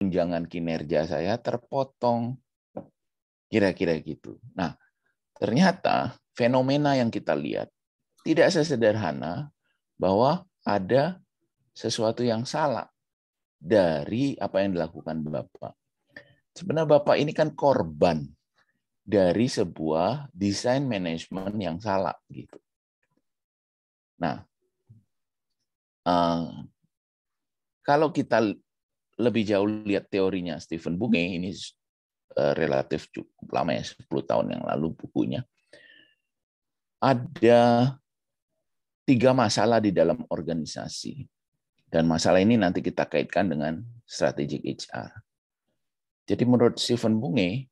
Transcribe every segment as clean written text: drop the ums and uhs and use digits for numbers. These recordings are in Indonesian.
tunjangan kinerja saya terpotong. Kira-kira gitu. Nah, ternyata fenomena yang kita lihat tidak sesederhana bahwa ada sesuatu yang salah dari apa yang dilakukan Bapak. Sebenarnya Bapak ini kan korban dari sebuah desain manajemen yang salah gitu. Nah, kalau kita lebih jauh lihat teorinya Stephen Bunge, ini relatif cukup lama ya, 10 tahun yang lalu bukunya. Ada 3 masalah di dalam organisasi. Dan masalah ini nanti kita kaitkan dengan strategic HR. Jadi menurut Stephen Bunge,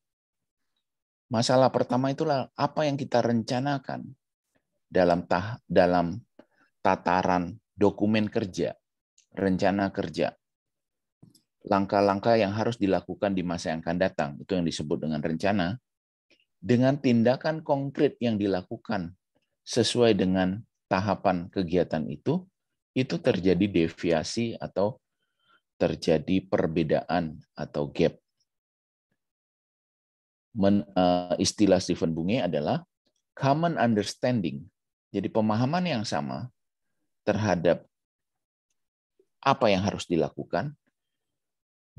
masalah pertama itulah apa yang kita rencanakan dalam tataran dokumen kerja, rencana kerja. Langkah-langkah yang harus dilakukan di masa yang akan datang, itu yang disebut dengan rencana, dengan tindakan konkret yang dilakukan sesuai dengan tahapan kegiatan itu terjadi deviasi atau terjadi perbedaan atau gap. Istilah Stephen Bunge adalah common understanding. Jadi pemahaman yang sama terhadap apa yang harus dilakukan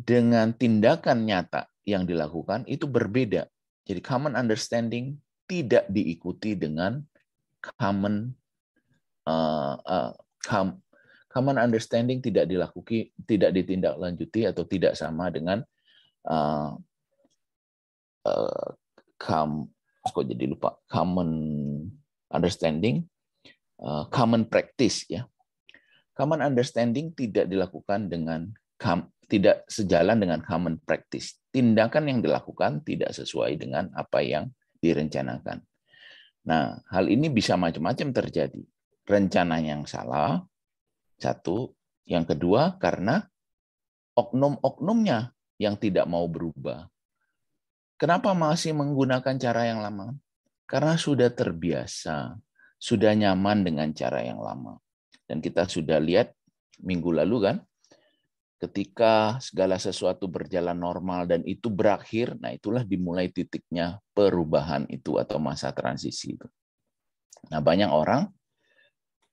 dengan tindakan nyata yang dilakukan itu berbeda. Jadi common understanding tidak diikuti dengan common understanding tidak ditindaklanjuti atau tidak sama dengan common understanding, common practice ya. Common understanding tidak dilakukan dengan tidak sejalan dengan common practice. Tindakan yang dilakukan tidak sesuai dengan apa yang direncanakan. Nah, hal ini bisa macam-macam terjadi. Rencana yang salah, satu. Yang kedua, karena oknum-oknumnya yang tidak mau berubah. Kenapa masih menggunakan cara yang lama? Karena sudah terbiasa, sudah nyaman dengan cara yang lama. Dan kita sudah lihat minggu lalu kan, ketika segala sesuatu berjalan normal dan itu berakhir, nah itulah dimulai titiknya perubahan itu atau masa transisi itu. Nah, banyak orang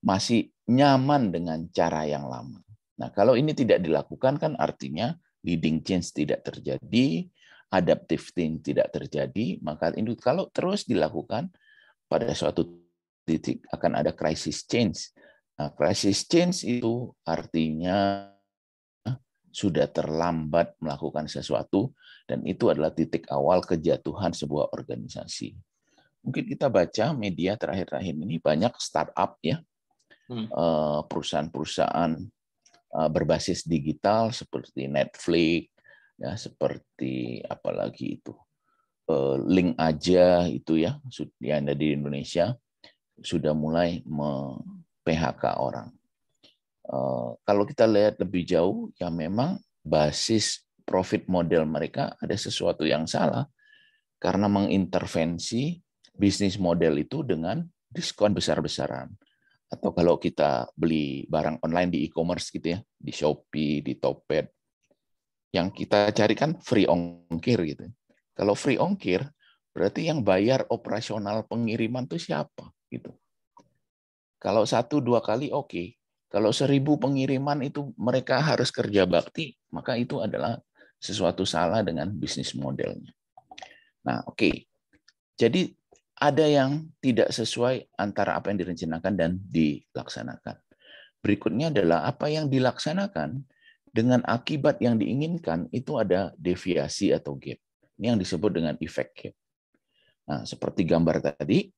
masih nyaman dengan cara yang lama. Nah, kalau ini tidak dilakukan kan artinya leading change tidak terjadi, adaptive change tidak terjadi, maka ini kalau terus dilakukan pada suatu titik akan ada crisis change. Nah, crisis change itu artinya sudah terlambat melakukan sesuatu, dan itu adalah titik awal kejatuhan sebuah organisasi. Mungkin kita baca media terakhir-terakhir ini banyak startup ya, perusahaan-perusahaan berbasis digital seperti Netflix, ya seperti apalagi itu, Link aja itu ya, yang ada di Indonesia sudah mulai PHK orang. Kalau kita lihat lebih jauh, ya memang basis profit model mereka ada sesuatu yang salah karena mengintervensi bisnis model itu dengan diskon besar-besaran. Atau kalau kita beli barang online di e-commerce gitu ya, di Shopee, di Tokped, yang kita cari kan free ongkir gitu. Kalau free ongkir, berarti yang bayar operasional pengiriman itu siapa gitu. Kalau 1-2 kali oke. Kalau 1000 pengiriman itu mereka harus kerja bakti, maka itu adalah sesuatu salah dengan bisnis modelnya. Nah, oke. Jadi ada yang tidak sesuai antara apa yang direncanakan dan dilaksanakan. Berikutnya adalah apa yang dilaksanakan dengan akibat yang diinginkan itu ada deviasi atau gap. Ini yang disebut dengan effect gap. Nah, seperti gambar tadi,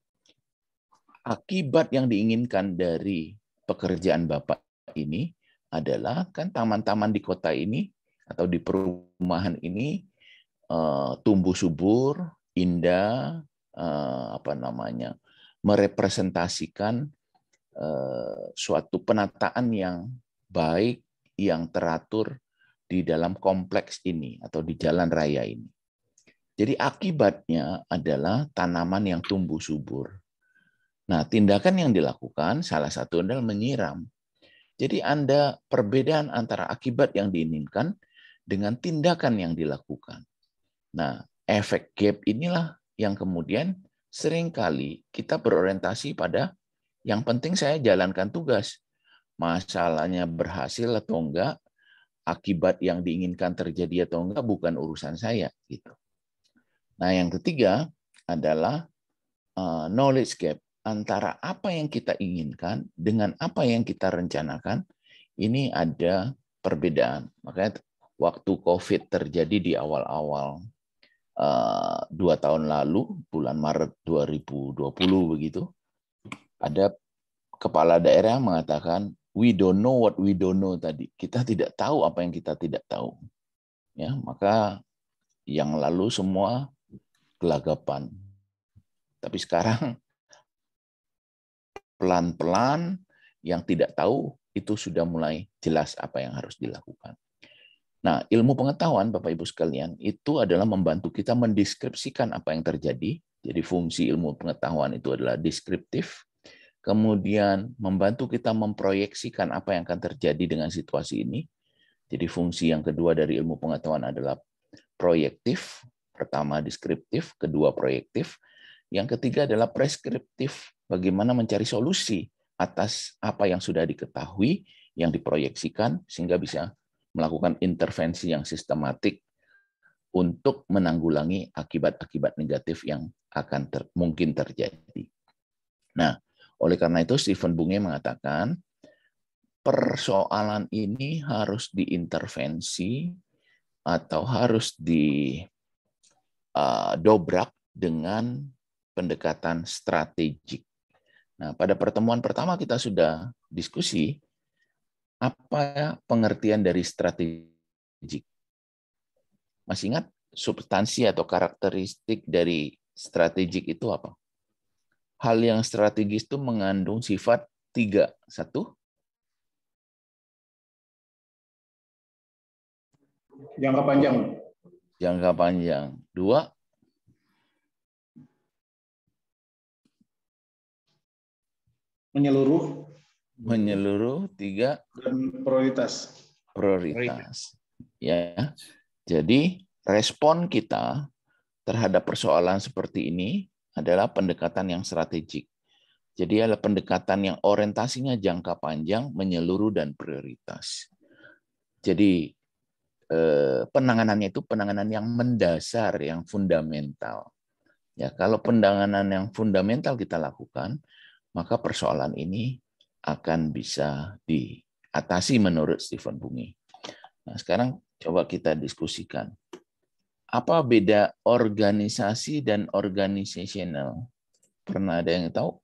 akibat yang diinginkan dari pekerjaan Bapak ini adalah kan taman-taman di kota ini atau di perumahan ini tumbuh subur, indah, merepresentasikan suatu penataan yang baik, yang teratur di dalam kompleks ini atau di jalan raya ini. Jadi akibatnya adalah tanaman yang tumbuh subur. Nah, tindakan yang dilakukan salah satu adalah menyiram. Jadi ada perbedaan antara akibat yang diinginkan dengan tindakan yang dilakukan. Nah, efek gap inilah yang kemudian seringkali kita berorientasi pada yang penting saya jalankan tugas. Masalahnya berhasil atau enggak, akibat yang diinginkan terjadi atau enggak bukan urusan saya gitu. Nah, yang ketiga adalah knowledge gap antara apa yang kita inginkan dengan apa yang kita rencanakan. Ini ada perbedaan. Makanya waktu COVID terjadi di awal-awal 2 tahun lalu, bulan Maret 2020 begitu, ada kepala daerah mengatakan we don't know what we don't know tadi. Kita tidak tahu apa yang kita tidak tahu. Ya, maka yang lalu semua gelagapan. Tapi sekarang pelan-pelan yang tidak tahu itu sudah mulai jelas apa yang harus dilakukan. Nah, ilmu pengetahuan, Bapak Ibu sekalian, itu adalah membantu kita mendeskripsikan apa yang terjadi. Jadi fungsi ilmu pengetahuan itu adalah deskriptif. Kemudian membantu kita memproyeksikan apa yang akan terjadi dengan situasi ini. Jadi fungsi yang kedua dari ilmu pengetahuan adalah proyektif. Pertama deskriptif, kedua proyektif. Yang ketiga adalah preskriptif. Bagaimana mencari solusi atas apa yang sudah diketahui, yang diproyeksikan, sehingga bisa melakukan intervensi yang sistematik untuk menanggulangi akibat-akibat negatif yang akan mungkin terjadi. Nah, oleh karena itu Stephen Bunge mengatakan persoalan ini harus diintervensi atau harus didobrak dengan pendekatan strategik. Nah, pada pertemuan pertama kita sudah diskusi apa pengertian dari strategik. Masih ingat substansi atau karakteristik dari strategik itu apa? Hal yang strategis itu mengandung sifat 3. 1, jangka panjang. Jangka panjang. 2, menyeluruh. Menyeluruh. 3, dan prioritas. Prioritas. Ya. Jadi respon kita terhadap persoalan seperti ini adalah pendekatan yang strategik. Jadi adalah pendekatan yang orientasinya jangka panjang, menyeluruh, dan prioritas. Jadi penanganannya itu penanganan yang mendasar, yang fundamental. Ya, kalau penanganan yang fundamental kita lakukan, maka persoalan ini akan bisa diatasi menurut Stephen Bunge. Nah, sekarang coba kita diskusikan. Apa beda organisasi dan organisasional? Pernah ada yang tahu?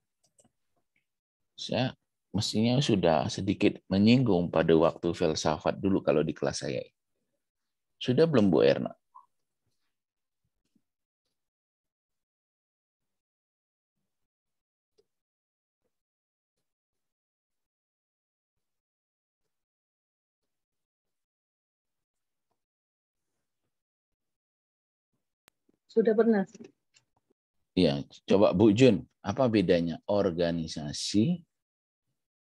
Saya mestinya sudah sedikit menyinggung pada waktu filsafat dulu kalau di kelas saya. Sudah belum Bu Erna? Sudah pernah. Ya, coba Bu Jun, apa bedanya organisasi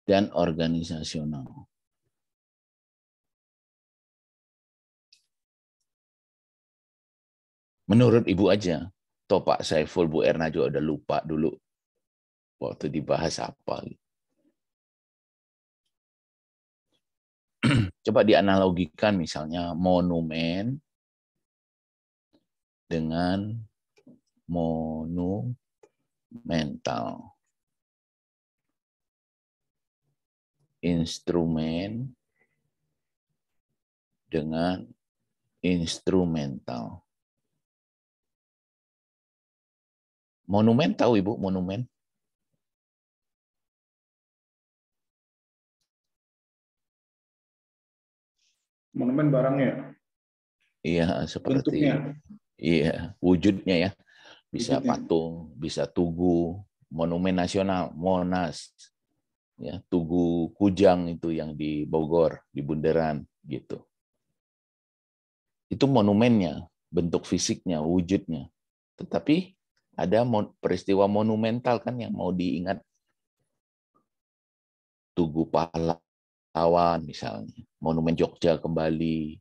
dan organisasional? Menurut Ibu aja. Toh Pak Saiful, Bu Erna juga udah lupa dulu waktu dibahas apa. Coba dianalogikan misalnya monumen dengan monumental. Instrumen dengan instrumental. Monumen tahu Ibu, monumen? Monumen barangnya. Iya, seperti bentuknya. Iya, wujudnya ya. Bisa Wujudnya. patung, bisa tugu, monumen nasional, Monas. Ya, Tugu Kujang itu yang di Bogor, di Bundaran gitu. Itu monumennya, bentuk fisiknya, wujudnya. Tetapi ada peristiwa monumental kan yang mau diingat. Tugu Pahlawan misalnya, Monumen Jogja kembali,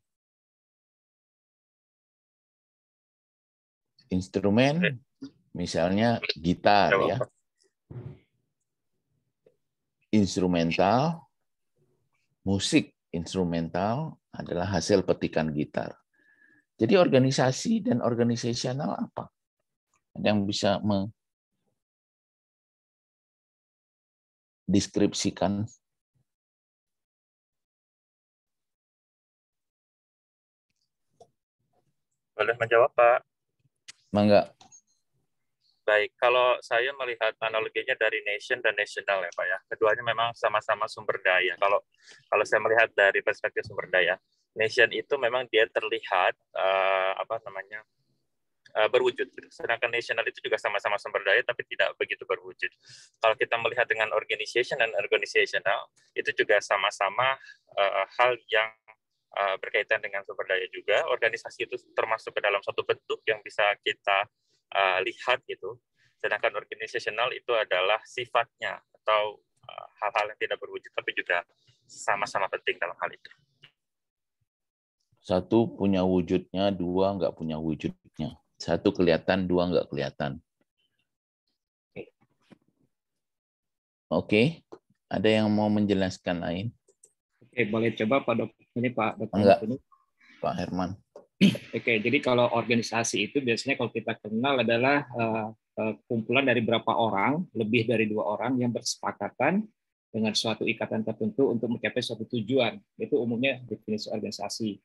Instrumen misalnya gitar ya. Instrumental, musik instrumental adalah hasil petikan gitar. Jadi organisasi dan organisasional apa? Ada yang bisa mendeskripsikan? Boleh menjawab, Pak? Mangga. Baik, kalau saya melihat analoginya dari nation dan national ya Pak ya, keduanya memang sama-sama sumber daya. Kalau saya melihat dari perspektif sumber daya, nation itu memang dia terlihat berwujud. Gitu. Sedangkan national itu juga sama-sama sumber daya tapi tidak begitu berwujud. Kalau kita melihat dengan organization dan organizational, itu juga sama-sama hal yang berkaitan dengan sumber daya juga. Organisasi itu termasuk ke dalam suatu bentuk yang bisa kita lihat gitu. Sedangkan organizational itu adalah sifatnya atau hal-hal yang tidak berwujud tapi juga sama-sama penting dalam hal itu. Satu punya wujudnya, dua nggak punya wujudnya. Satu kelihatan, dua nggak kelihatan. Oke, ada yang mau menjelaskan lain? Oke, boleh coba Pak Dokter ini Pak Dokter. Enggak, Pak Herman. Oke, jadi kalau organisasi itu biasanya kalau kita kenal adalah kumpulan dari berapa orang, lebih dari 2 orang yang bersepakatan dengan suatu ikatan tertentu untuk mencapai suatu tujuan. Itu umumnya definisi organisasi.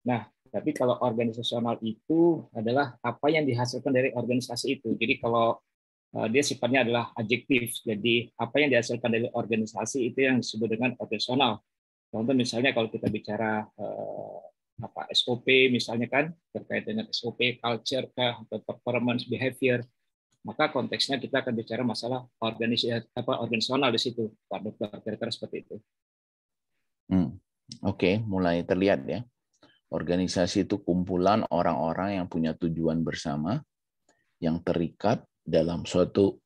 Nah, tapi kalau organisasional itu adalah apa yang dihasilkan dari organisasi itu. Jadi kalau dia sifatnya adalah adjektif. Jadi apa yang dihasilkan dari organisasi itu yang disebut dengan organisasional. Contoh misalnya kalau kita bicara SOP misalnya kan terkait dengan SOP, culture kah atau performance behavior, maka konteksnya kita akan bicara masalah organisasional di situ, Pak Dokter, kira-kira seperti itu. Oke, mulai terlihat ya. Organisasi itu kumpulan orang-orang yang punya tujuan bersama, yang terikat dalam suatu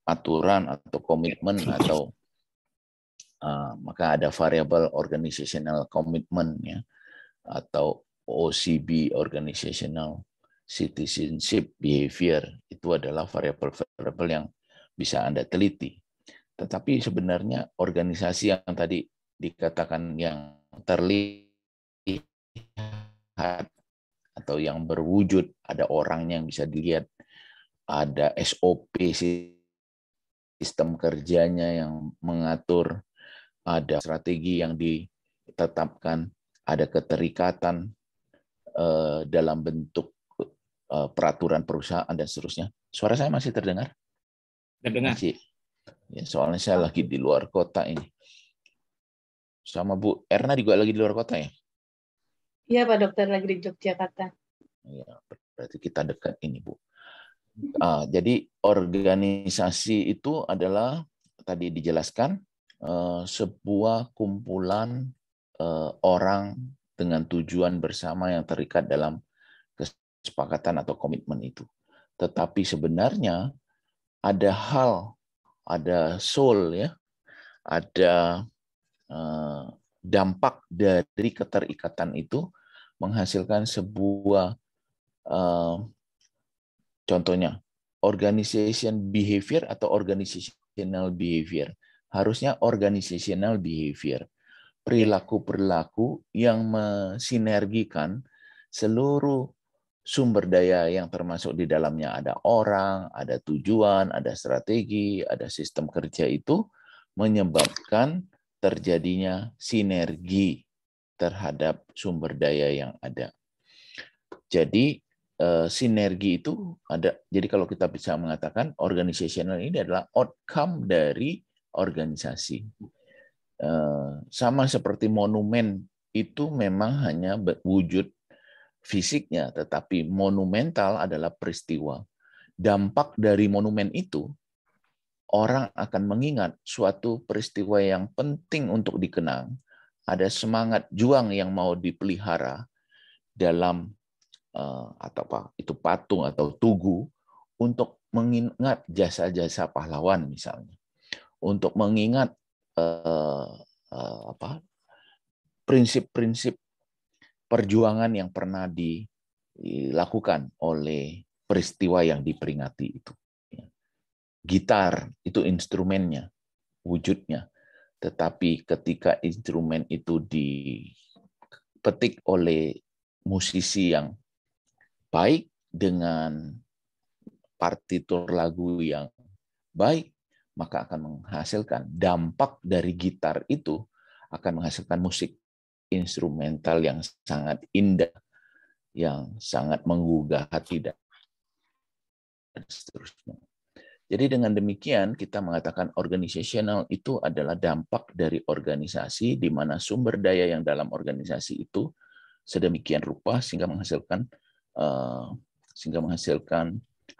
aturan atau komitmen atau maka ada variabel organizational commitment ya, atau OCB, organizational citizenship behavior, itu adalah variabel-variabel yang bisa Anda teliti. Tetapi sebenarnya organisasi yang tadi dikatakan yang terlihat atau yang berwujud, ada orangnya yang bisa dilihat, ada SOP sistem kerjanya yang mengatur, ada strategi yang ditetapkan, ada keterikatan dalam bentuk peraturan perusahaan dan seterusnya. Suara saya masih terdengar? Terdengar. Masih. Ya, soalnya saya lagi di luar kota ini. Sama Bu Erna juga lagi di luar kota ya? Iya Pak Dokter, lagi di Yogyakarta. Ya, berarti kita dekat ini Bu. Jadi organisasi itu adalah tadi dijelaskan sebuah kumpulan orang dengan tujuan bersama yang terikat dalam kesepakatan atau komitmen itu. Tetapi sebenarnya ada soul ya, ada dampak dari keterikatan itu menghasilkan sebuah contohnya organization behavior atau organizational behavior. Harusnya organizational behavior. Perilaku-perilaku yang mensinergikan seluruh sumber daya yang termasuk di dalamnya, ada orang, ada tujuan, ada strategi, ada sistem kerja, itu menyebabkan terjadinya sinergi terhadap sumber daya yang ada. Jadi sinergi itu ada. Jadi kalau kita bisa mengatakan organizational ini adalah outcome dari organisasi. Sama seperti monumen itu memang hanya wujud fisiknya, tetapi monumental adalah peristiwa. Dampak dari monumen itu, orang akan mengingat suatu peristiwa yang penting untuk dikenang, ada semangat juang yang mau dipelihara dalam atau apa itu patung atau tugu untuk mengingat jasa-jasa pahlawan misalnya, untuk mengingat prinsip-prinsip perjuangan yang pernah dilakukan oleh peristiwa yang diperingati itu. Gitar itu instrumennya, wujudnya. Tetapi ketika instrumen itu dipetik oleh musisi yang baik dengan partitur lagu yang baik, maka akan menghasilkan dampak dari gitar itu akan menghasilkan musik instrumental yang sangat indah, yang sangat menggugah hati dan seterusnya. Jadi dengan demikian kita mengatakan organizational itu adalah dampak dari organisasi di mana sumber daya yang dalam organisasi itu sedemikian rupa sehingga menghasilkan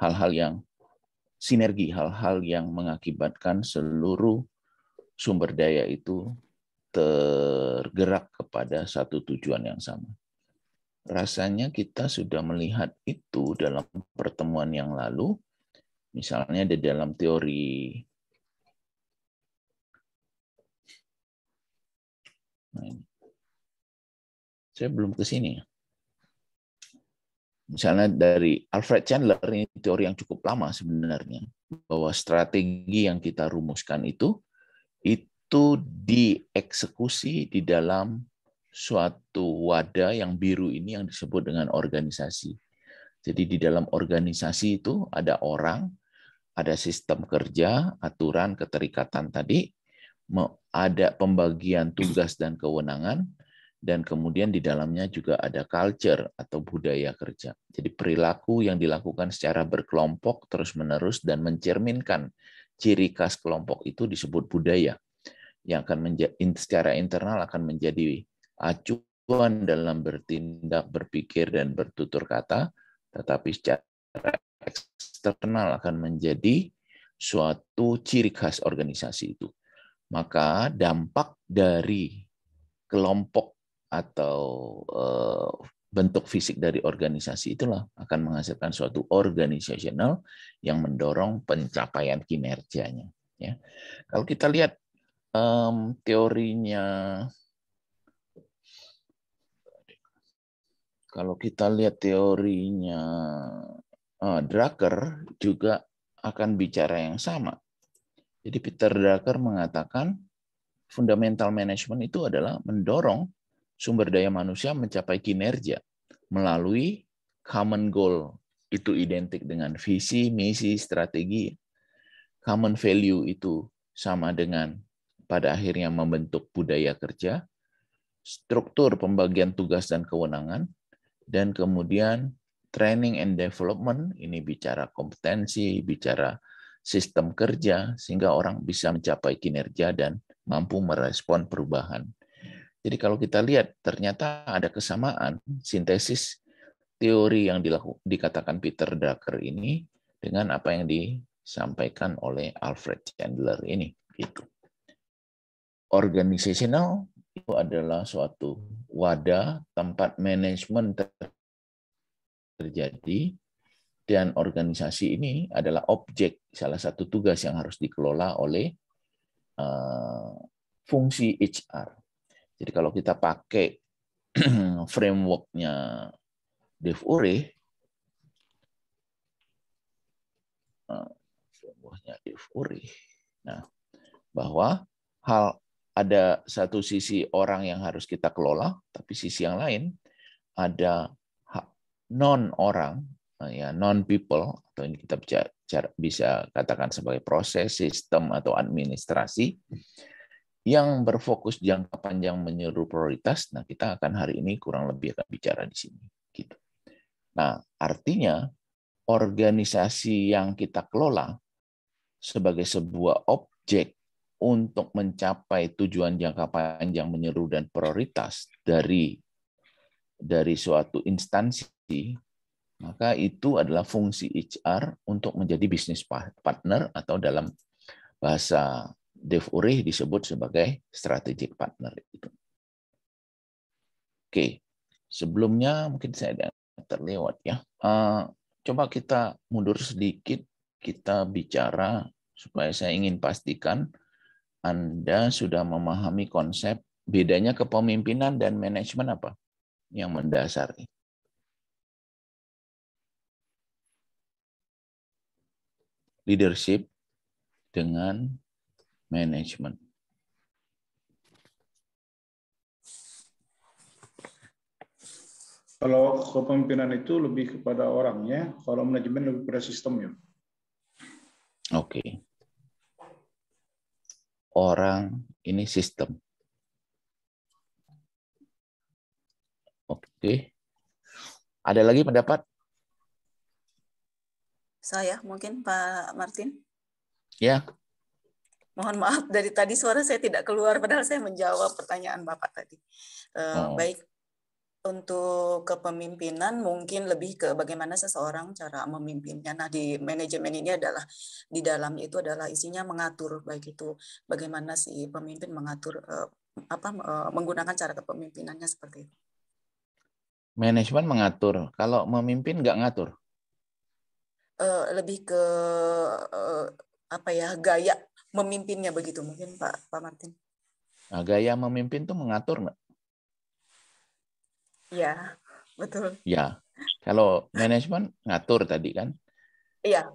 hal-hal yang sinergi, hal-hal yang mengakibatkan seluruh sumber daya itu tergerak kepada satu tujuan yang sama. Rasanya kita sudah melihat itu dalam pertemuan yang lalu. Misalnya di dalam teori saya belum ke sini. Misalnya dari Alfred Chandler, ini teori yang cukup lama sebenarnya, bahwa strategi yang kita rumuskan itu dieksekusi di dalam suatu wadah yang biru ini yang disebut dengan organisasi. Jadi di dalam organisasi itu ada orang, ada sistem kerja, aturan, keterikatan tadi, ada pembagian tugas dan kewenangan, dan kemudian di dalamnya juga ada culture atau budaya kerja. Jadi perilaku yang dilakukan secara berkelompok terus-menerus dan mencerminkan ciri khas kelompok itu disebut budaya, yang akan secara internal akan menjadi acuan dalam bertindak, berpikir, dan bertutur kata, tetapi secara eksternal akan menjadi suatu ciri khas organisasi itu. Maka dampak dari kelompok atau bentuk fisik dari organisasi itulah akan menghasilkan suatu organisasional yang mendorong pencapaian kinerjanya. Ya. Kalau kita lihat teorinya Drucker juga akan bicara yang sama. Jadi Peter Drucker mengatakan fundamental management itu adalah mendorong sumber daya manusia mencapai kinerja melalui common goal. Itu identik dengan visi, misi, strategi. Common value itu sama dengan pada akhirnya membentuk budaya kerja, struktur pembagian tugas dan kewenangan, dan kemudian training and development, ini bicara kompetensi, bicara sistem kerja, sehingga orang bisa mencapai kinerja dan mampu merespon perubahan. Jadi kalau kita lihat, ternyata ada kesamaan sintesis teori yang dikatakan Peter Drucker ini dengan apa yang disampaikan oleh Alfred Chandler ini. Gitu. Organizational itu adalah suatu wadah tempat manajemen terjadi, dan organisasi ini adalah objek, salah satu tugas yang harus dikelola oleh fungsi HR. Jadi kalau kita pakai framework-nya Dave Urich, bahwa ada satu sisi orang yang harus kita kelola, tapi sisi yang lain ada non-orang, ya non-people, atau ini kita bisa katakan sebagai proses, sistem, atau administrasi, yang berfokus jangka panjang menyeru prioritas. Nah, kita akan hari ini kurang lebih akan bicara di sini. Gitu. Nah, artinya organisasi yang kita kelola sebagai sebuah objek untuk mencapai tujuan jangka panjang menyeru dan prioritas dari suatu instansi, maka itu adalah fungsi HR untuk menjadi business partner, atau dalam bahasa Dave Urich disebut sebagai strategic partner. Oke, sebelumnya mungkin saya ada terlewat ya. Coba kita mundur sedikit, kita bicara supaya saya ingin pastikan Anda sudah memahami konsep bedanya kepemimpinan dan manajemen apa yang mendasari. leadership dengan manajemen. Kalau kepemimpinan itu lebih kepada orangnya, kalau manajemen lebih pada sistemnya. Oke. Orang ini sistem. Oke. Ada lagi pendapat? Saya mungkin Pak Martin. Ya. Mohon maaf dari tadi suara saya tidak keluar padahal saya menjawab pertanyaan Bapak tadi. Baik, untuk kepemimpinan mungkin lebih ke bagaimana seseorang cara memimpinnya. Nah, di manajemen ini adalah di dalamnya itu adalah isinya mengatur, baik itu bagaimana si pemimpin mengatur menggunakan cara kepemimpinannya seperti itu. Manajemen mengatur, kalau memimpin nggak ngatur. Lebih ke gaya memimpinnya begitu mungkin Pak Martin. Nah, gaya memimpin tuh mengatur nggak? Ya, betul. Ya, kalau manajemen ngatur tadi kan? Iya,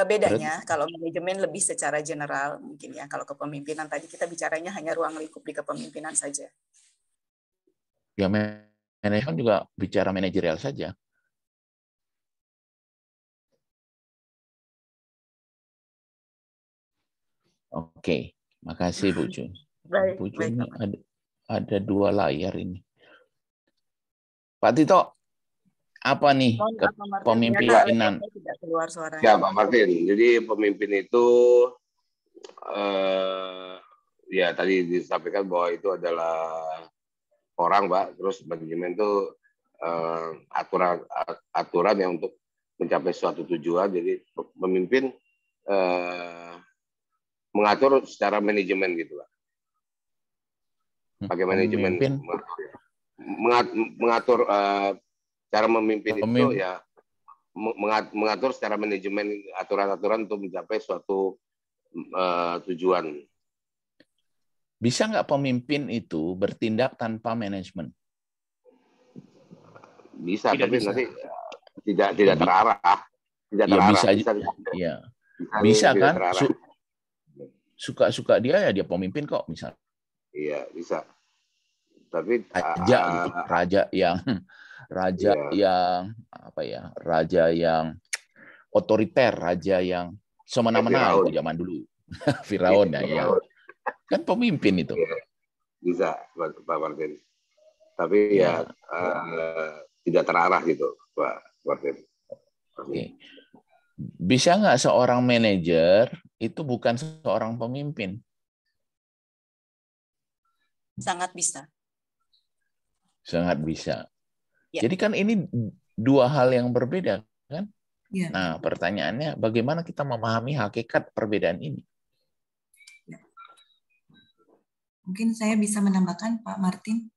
bedanya kalau manajemen lebih secara general mungkin ya. Kalau kepemimpinan tadi kita bicaranya hanya ruang lingkup di kepemimpinan saja. Ya, manajemen juga bicara manajerial saja. Oke, makasih Bu Jun. Baik, Bu Jun baik. ada 2 layar ini. Pak Tito, apa nih kepemimpinan? Tidak keluar suaranya. Ya, Pak Martin. Jadi pemimpin itu ya tadi disampaikan bahwa itu adalah orang, Pak. Terus manajemen itu aturan yang untuk mencapai suatu tujuan. Jadi pemimpin mengatur secara manajemen gitu, Pak. Pakai manajemen mengatur cara memimpin itu ya mengatur secara manajemen aturan-aturan untuk mencapai suatu tujuan. Bisa nggak pemimpin itu bertindak tanpa manajemen? Bisa, tapi nanti tidak terarah. Tidak terarah. Bisa kan? Suka-suka dia ya dia pemimpin kok misalnya. Iya, bisa. Tapi raja yang otoriter, raja yang semena-mena itu zaman dulu. Firaun ya. Kan pemimpin itu. Bisa, Pak Martin. Tapi ya tidak terarah gitu, Pak Martin. Oke. Bisa nggak seorang manajer itu bukan seorang pemimpin? Sangat bisa. Sangat bisa. Ya. Jadi kan ini 2 hal yang berbeda kan? Ya. Nah, pertanyaannya bagaimana kita memahami hakikat perbedaan ini? Ya. Mungkin saya bisa menambahkan Pak Martin.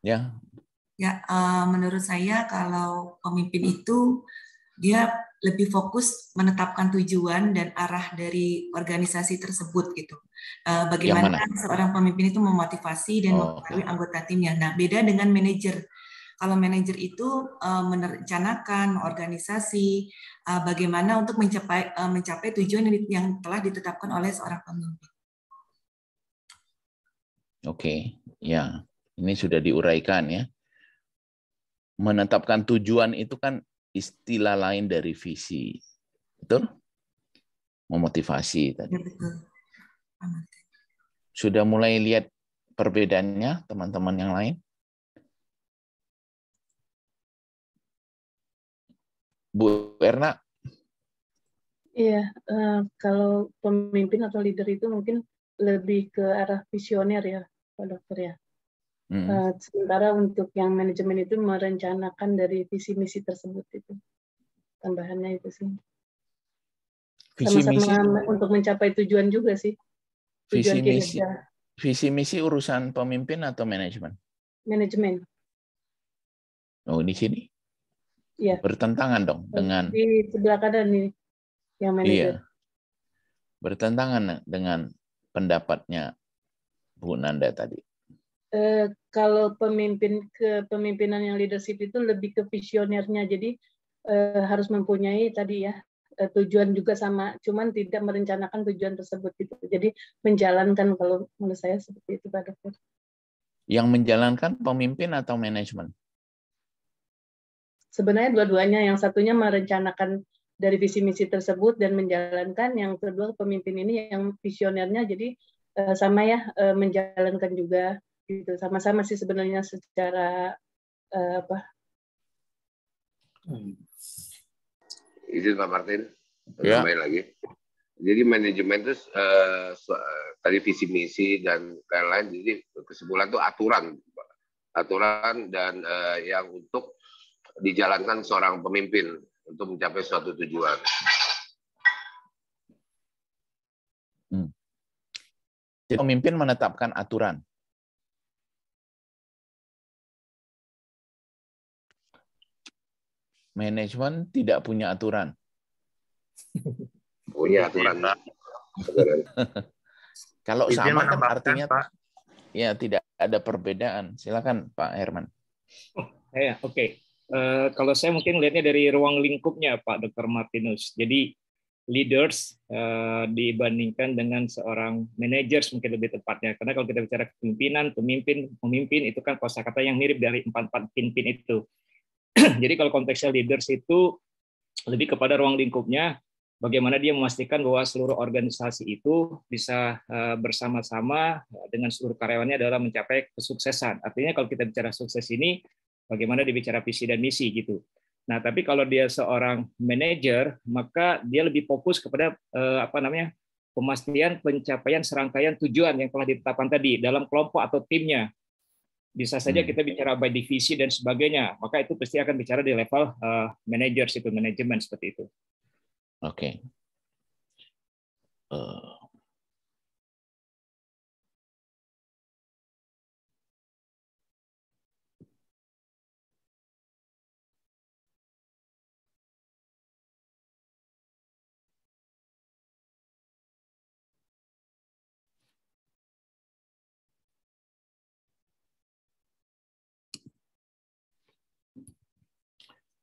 Ya. Ya, menurut saya kalau pemimpin itu dia lebih fokus menetapkan tujuan dan arah dari organisasi tersebut gitu. Bagaimana seorang pemimpin itu memotivasi dan mempengaruhi anggota timnya. Nah, beda dengan manajer. Kalau manajer itu merencanakan organisasi, bagaimana untuk mencapai tujuan yang telah ditetapkan oleh seorang pemimpin. Oke, ya ini sudah diuraikan ya. Menetapkan tujuan itu kan istilah lain dari visi, betul? Memotivasi tadi. Ya, betul. Sudah mulai lihat perbedaannya, teman-teman yang lain? Bu Erna? Iya, kalau pemimpin atau leader itu mungkin lebih ke arah visioner ya, Pak Dokter ya. Sementara untuk yang manajemen itu merencanakan dari visi misi tersebut itu. Tambahannya itu sih. Sama-sama untuk mencapai tujuan juga sih. Visi misi urusan pemimpin atau manajemen? Manajemen. Oh, di sini? Iya. Bertentangan dong dengan di sebelah kanan nih yang manajer. Iya. Bertentangan dengan pendapatnya Bu Nanda tadi. Kalau kepemimpinan yang leadership itu lebih ke visionernya, jadi harus mempunyai tadi ya tujuan juga sama, cuman tidak merencanakan tujuan tersebut gitu. Jadi menjalankan, kalau menurut saya seperti itu Pak Dokter. Yang menjalankan pemimpin atau manajemen? Sebenarnya dua-duanya, yang satunya merencanakan dari visi misi tersebut dan menjalankan, yang kedua pemimpin ini yang visionernya, jadi sama ya, menjalankan juga gitu, sama-sama sih sebenarnya secara Izin Pak Martin, Ya. tambahin lagi. Jadi manajemen itu tadi visi misi dan lain-lain. Jadi kesimpulan itu aturan dan yang untuk dijalankan seorang pemimpin untuk mencapai suatu tujuan. Jadi pemimpin menetapkan aturan. Manajemen tidak punya aturan. Punya aturan. Kalau Izin sama kan menambahkan, artinya Pak. Ya tidak ada perbedaan. Silakan Pak Herman. Oke. Kalau saya mungkin lihatnya dari ruang lingkupnya Pak Dr. Martinus. Jadi leaders dibandingkan dengan seorang managers mungkin lebih tepatnya. Karena kalau kita bicara kepemimpinan, pemimpin itu kan kosakata yang mirip dari empat pimpin itu. Jadi kalau konteksnya leaders itu lebih kepada ruang lingkupnya, bagaimana dia memastikan bahwa seluruh organisasi itu bisa bersama-sama dengan seluruh karyawannya dalam mencapai kesuksesan. Artinya kalau kita bicara sukses ini, bagaimana dia bicara visi dan misi gitu. Nah, tapi kalau dia seorang manajer, maka dia lebih fokus kepada pemastian pencapaian serangkaian tujuan yang telah ditetapkan tadi dalam kelompok atau timnya. Bisa saja kita bicara by divisi dan sebagainya, maka itu pasti akan bicara di level managers itu, manajemen seperti itu. Oke.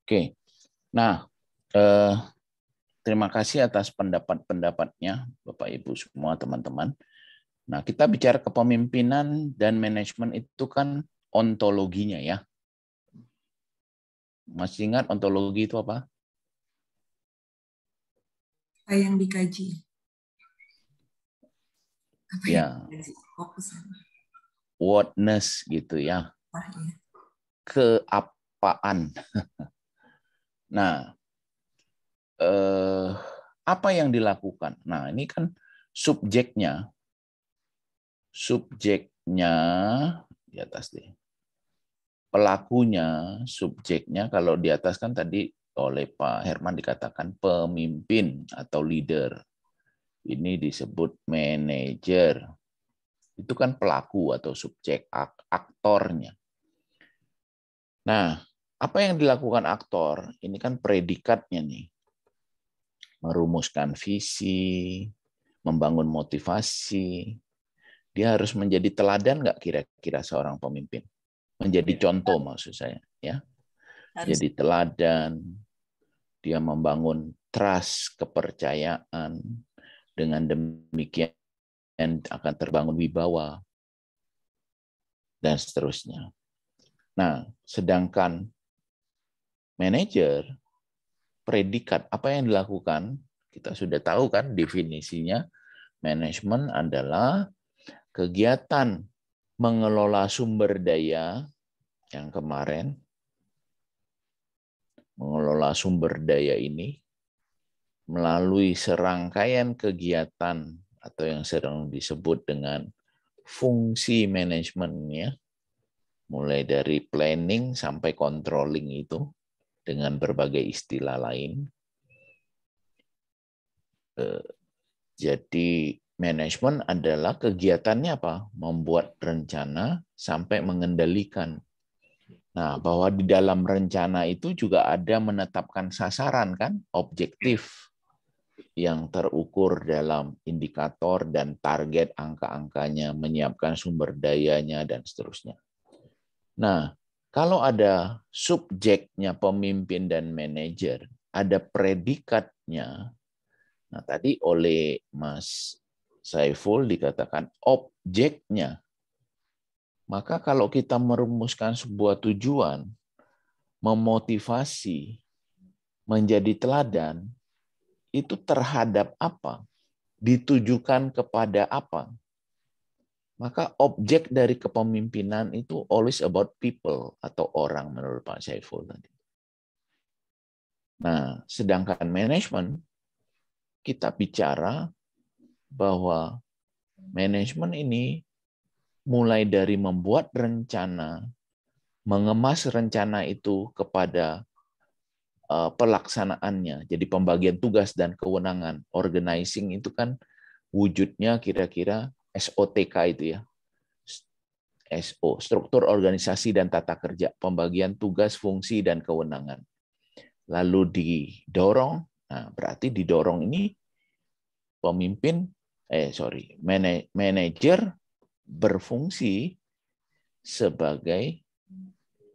Oke. Nah, terima kasih atas pendapat-pendapatnya, Bapak Ibu semua teman-teman. Nah, kita bicara kepemimpinan dan manajemen itu kan ontologinya ya. Masih ingat ontologi itu apa? Apa yang dikaji? Apa ya. Whatness gitu ya. Keapaan. Nah, apa yang dilakukan? Nah, ini kan subjeknya di atas deh. Pelakunya, subjeknya, kalau di atas kan tadi oleh Pak Herman dikatakan pemimpin atau leader. Ini disebut manajer. Itu kan pelaku atau subjek, aktornya. Nah, apa yang dilakukan aktor? Ini kan predikatnya nih. Merumuskan visi, membangun motivasi. Dia harus menjadi teladan nggak kira-kira seorang pemimpin? Menjadi contoh maksud saya, ya. Jadi teladan. Dia membangun trust, kepercayaan. Dengan demikian akan terbangun wibawa dan seterusnya. Nah, sedangkan manajer, predikat, apa yang dilakukan? Kita sudah tahu kan definisinya. Manajemen adalah kegiatan mengelola sumber daya yang kemarin. Mengelola sumber daya ini melalui serangkaian kegiatan atau yang sering disebut dengan fungsi manajemennya. Mulai dari planning sampai controlling itu dengan berbagai istilah lain. Jadi manajemen adalah kegiatannya apa? Membuat rencana sampai mengendalikan. Nah, bahwa di dalam rencana itu juga ada menetapkan sasaran kan, objektif yang terukur dalam indikator dan target angka-angkanya, menyiapkan sumber dayanya dan seterusnya. Nah, kalau ada subjeknya pemimpin dan manajer, ada predikatnya. Nah, tadi oleh Mas Saiful dikatakan objeknya. Maka kalau kita merumuskan sebuah tujuan, memotivasi, menjadi teladan, itu terhadap apa? Ditujukan kepada apa? Maka objek dari kepemimpinan itu always about people atau orang menurut Pak Saiful tadi. Nah, sedangkan manajemen, kita bicara bahwa manajemen ini mulai dari membuat rencana, mengemas rencana itu kepada pelaksanaannya. Jadi pembagian tugas dan kewenangan, organizing itu kan wujudnya kira-kira SOTK itu ya. SO, struktur organisasi dan tata kerja, pembagian tugas, fungsi, dan kewenangan. Lalu didorong, nah berarti didorong ini manajer berfungsi sebagai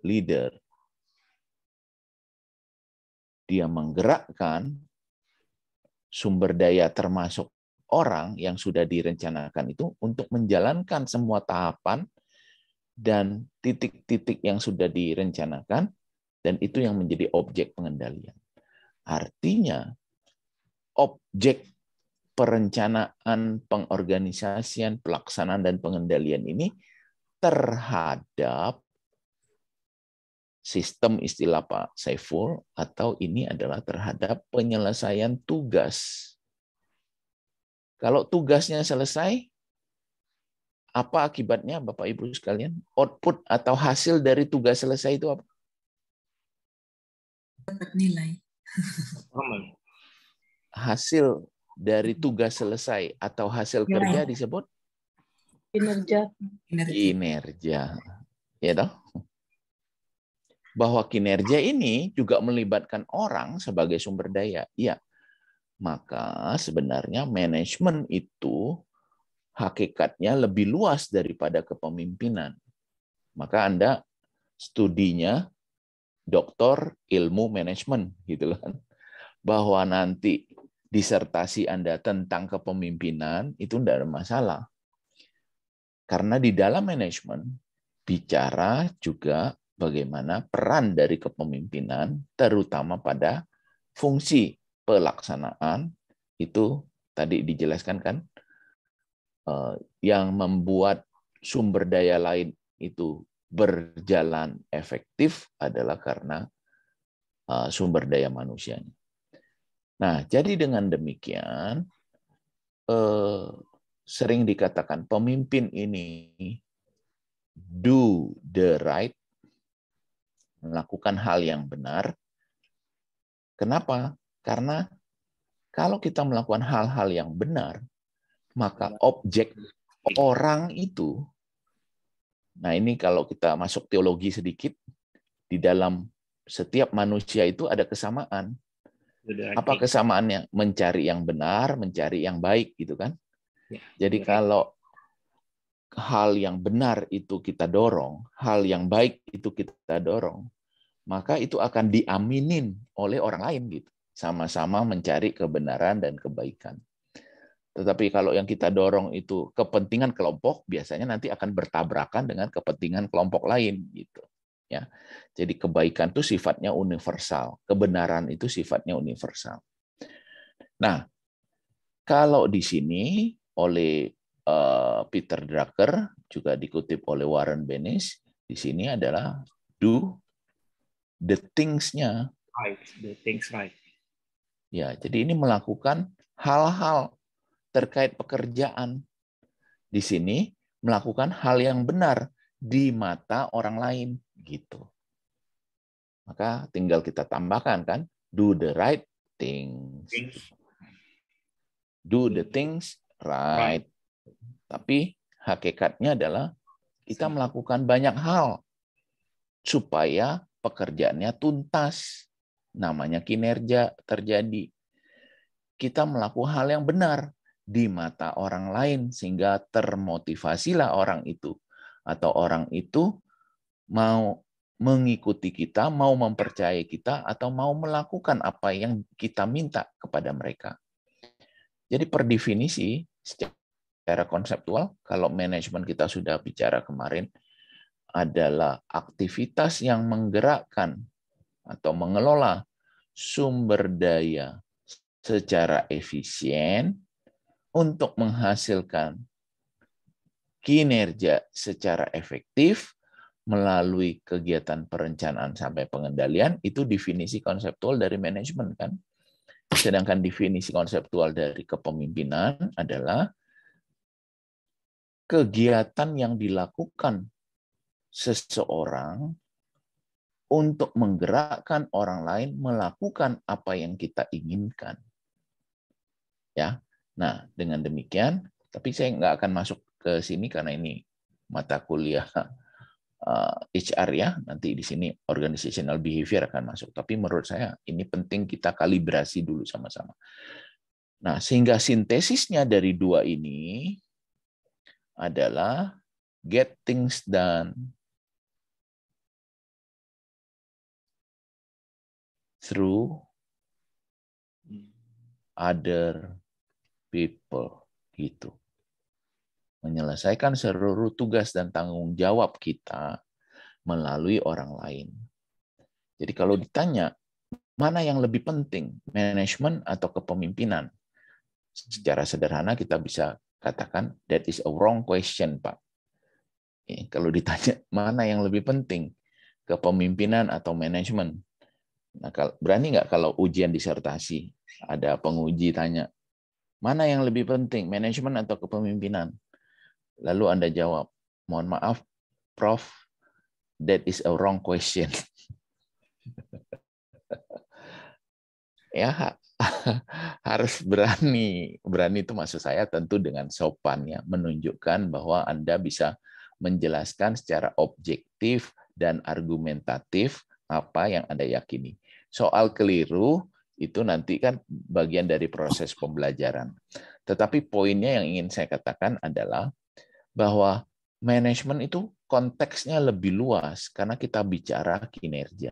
leader. Dia menggerakkan sumber daya termasuk orang yang sudah direncanakan itu untuk menjalankan semua tahapan dan titik-titik yang sudah direncanakan, dan itu yang menjadi objek pengendalian. Artinya, objek perencanaan, pengorganisasian, pelaksanaan, dan pengendalian ini terhadap sistem istilah Pak Saiful, atau ini adalah terhadap penyelesaian tugas. Kalau tugasnya selesai, apa akibatnya Bapak Ibu sekalian? Output atau hasil dari tugas selesai itu apa? Dapat nilai. Hasil dari tugas selesai atau hasil kerja disebut Kinerja. Kinerja. Ya toh? Bahwa kinerja ini juga melibatkan orang sebagai sumber daya. Iya. Maka sebenarnya manajemen itu hakikatnya lebih luas daripada kepemimpinan. Maka Anda studinya doktor ilmu manajemen gitu kan. Bahwa nanti disertasi Anda tentang kepemimpinan itu tidak ada masalah. Karena di dalam manajemen bicara juga bagaimana peran dari kepemimpinan terutama pada fungsi pelaksanaan itu tadi dijelaskan kan, yang membuat sumber daya lain itu berjalan efektif adalah karena sumber daya manusianya. Nah, jadi dengan demikian sering dikatakan pemimpin ini do the right, melakukan hal yang benar. Kenapa? Karena kalau kita melakukan hal-hal yang benar, maka objek orang itu, nah ini kalau kita masuk teologi sedikit, di dalam setiap manusia itu ada kesamaan. Apa kesamaannya? Mencari yang benar, mencari yang baik, gitu kan? Jadi kalau hal yang benar itu kita dorong, hal yang baik itu kita dorong, maka itu akan diaminin oleh orang lain, gitu. Sama-sama mencari kebenaran dan kebaikan. Tetapi kalau yang kita dorong itu kepentingan kelompok, biasanya nanti akan bertabrakan dengan kepentingan kelompok lain, gitu. Ya. Jadi kebaikan itu sifatnya universal, kebenaran itu sifatnya universal. Nah, kalau di sini oleh Peter Drucker, juga dikutip oleh Warren Bennis, di sini adalah do the things-nya. Right, the things right. Ya, jadi ini melakukan hal-hal terkait pekerjaan. Di sini melakukan hal yang benar di mata orang lain, gitu. Maka tinggal kita tambahkan kan, do the right things. Do the things right. Tapi hakikatnya adalah kita melakukan banyak hal supaya pekerjaannya tuntas. Namanya kinerja terjadi. Kita melakukan hal yang benar di mata orang lain sehingga termotivasilah orang itu, atau orang itu mau mengikuti kita, mau mempercayai kita, atau mau melakukan apa yang kita minta kepada mereka. Jadi per definisi, secara konseptual, kalau manajemen kita sudah bicara kemarin, adalah aktivitas yang menggerakkan atau mengelola sumber daya secara efisien untuk menghasilkan kinerja secara efektif melalui kegiatan perencanaan sampai pengendalian. Itu definisi konseptual dari manajemen kan. Sedangkan definisi konseptual dari kepemimpinan adalah kegiatan yang dilakukan seseorang untuk menggerakkan orang lain melakukan apa yang kita inginkan. Ya. Nah, dengan demikian, tapi saya nggak akan masuk ke sini karena ini mata kuliah HR ya, nanti di sini organizational behavior akan masuk. Tapi menurut saya ini penting kita kalibrasi dulu sama-sama. Nah, sehingga sintesisnya dari dua ini adalah get things done through other people, gitu. Menyelesaikan seluruh tugas dan tanggung jawab kita melalui orang lain. Jadi kalau ditanya, mana yang lebih penting, manajemen atau kepemimpinan? Secara sederhana kita bisa katakan, that is a wrong question, Pak. Kalau ditanya, mana yang lebih penting, kepemimpinan atau manajemen? Nah, berani nggak kalau ujian disertasi, ada penguji tanya, mana yang lebih penting, manajemen atau kepemimpinan? Lalu Anda jawab, mohon maaf, Prof, that is a wrong question. Ya, harus berani. Berani itu maksud saya tentu dengan sopan ya, menunjukkan bahwa Anda bisa menjelaskan secara objektif dan argumentatif apa yang Anda yakini. Soal keliru itu nanti kan bagian dari proses pembelajaran. Tetapi poinnya yang ingin saya katakan adalah bahwa manajemen itu konteksnya lebih luas karena kita bicara kinerja.